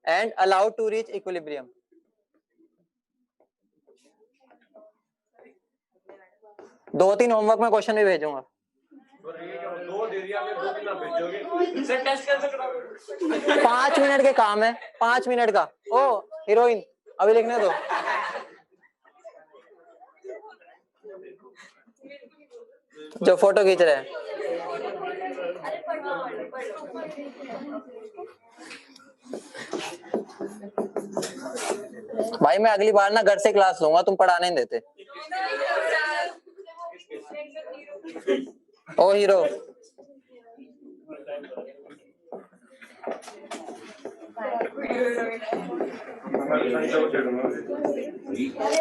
and allowed to reach equilibrium. दो तीन होमवर्क में क्वेश्चन भी भेजूंगा। 5 मिनट के काम है, 5 मिनट का। ओ हीरोइन अभी लिखने दो। जो फोटो खींच रहे हैं। भाई मैं अगली बार ना घर से क्लास लूंगा, तुम पढ़ाने नहीं देते। ओ हीरो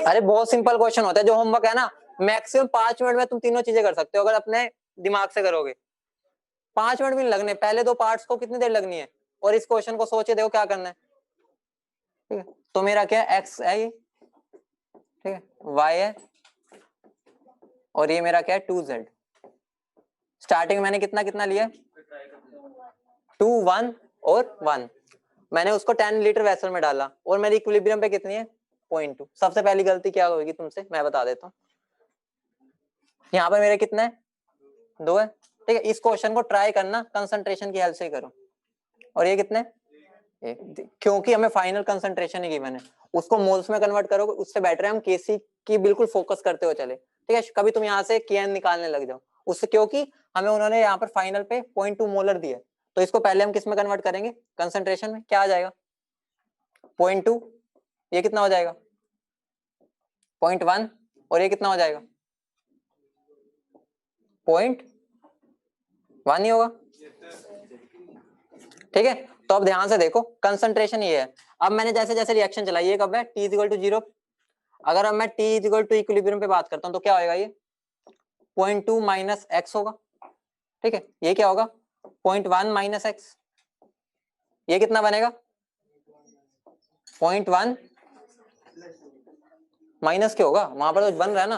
अरे बहुत सिंपल क्वेश्चन होता है, जो होमवर्क है ना मैक्सिमम 5 मिनट में तुम तीनों चीजें कर सकते हो अगर अपने दिमाग से करोगे। 5 मिनट भी नहीं लगने, पहले 2 पार्ट्स को कितनी देर लगनी है, और इस क्वेश्चन को सोचे देखो क्या करना है। ठीक है, तो मेरा क्या है, x है ये, ठीक है, y है, और ये मेरा क्या है 2z। स्टार्टिंग मैंने कितना कितना लिया, 2 1 और 1। मैंने उसको 10 लीटर वेसल में डाला, और मेरी इक्विलिब्रियम पे कितनी है 0.2। सबसे पहली गलती क्या होगी तुमसे, मैं बता देता हूँ। यहाँ पे मेरे कितना है 2 है, ठीक है। इस क्वेश्चन को ट्राई करना कंसंट्रेशन की हेल्प से करो। और ये कितने, क्योंकि हमें फाइनल कंसंट्रेशन ही गिवन है, उसको मोल्स में कन्वर्ट करोगे, उससे बेटर है हम केसी की बिल्कुल फोकस करते हुए चले। ठीक है, कभी तुम यहाँ से केएन निकालने लग जाओ उससे, क्योंकि हमें उन्होंने यहाँ पर फाइनल पे 0.2 मोलर दिया, तो इसको पहले हम किस में कन्वर्ट करेंगे, कंसंट्रेशन में। क्या आ जाएगा 0.2, ये कितना हो जाएगा 0.1, और ये कितना हो जाएगा 0.2। 1 ही होगा, ठीक है। तो अब ध्यान से देखो, कंसंट्रेशन ये है। अब मैंने जैसे जैसे रिएक्शन चलाई, ये कब है, t इक्वल टू 0। अगर अब मैं t इक्वल टू इक्विलिब्रियम पे बात करता हूँ तो क्या होएगा, ये 0.2 माइनस एक्स होगा, ठीक है। ये क्या होगा, 0.1 माइनस एक्स, ये कितना बनेगा 0.1 माइनस क्या होगा, वहां पर तो बन रहा है ना,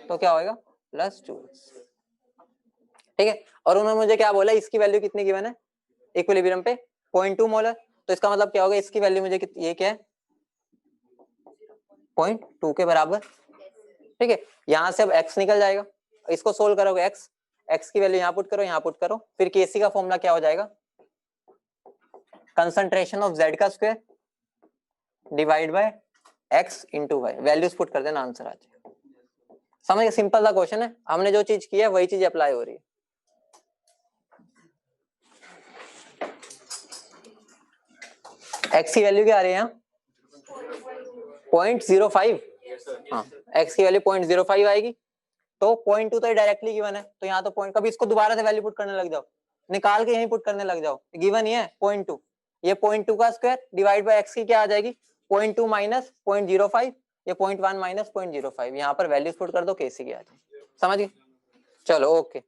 तो क्या होएगा प्लस 2, ठीक है। और उन्होंने मुझे क्या बोला, इसकी वैल्यू कितनी गिवन है इक्विलिब्रियम पे 0.2 मोलर, तो इसका मतलब क्या होगा, इसकी वैल्यू मुझे ये क्या है 0.2 के बराबर, ठीक है। यहां से अब x निकल जाएगा, इसको सोल्व करोगे x की वैल्यू यहाँ पुट करो, यहाँ पुट करो, फिर केसी का फॉर्मूला क्या हो जाएगा, कंसंट्रेशन ऑफ z का square divide by x into Y, values put कर देना, आंसर आ जाएगा। समझ, सिंपल सा क्वेश्चन है, हमने जो चीज की है वही चीज अप्लाई हो रही है। x की वैल्यू क्या आ रही है यहाँ 0.05, हाँ x की वैल्यू 0.05 आएगी, तो 0.2 तो डायरेक्टली गिवन है, तो यहाँ तो पॉइंट, कभी इसको दोबारा से वैल्यू पुट करने लग जाओ, निकाल के यहीं पुट करने लग जाओ, गिवन ही है 0.2, ये 0.2 का स्क्वायर डिवाइड बाय x की क्या आ जाएगी 0.2 माइनस 0.05, ये 0.1 माइनस 0.05, यहाँ पर वैल्यूज पुट कर दो, केसी की आ जाएगी। समझ गए, चलो ओके।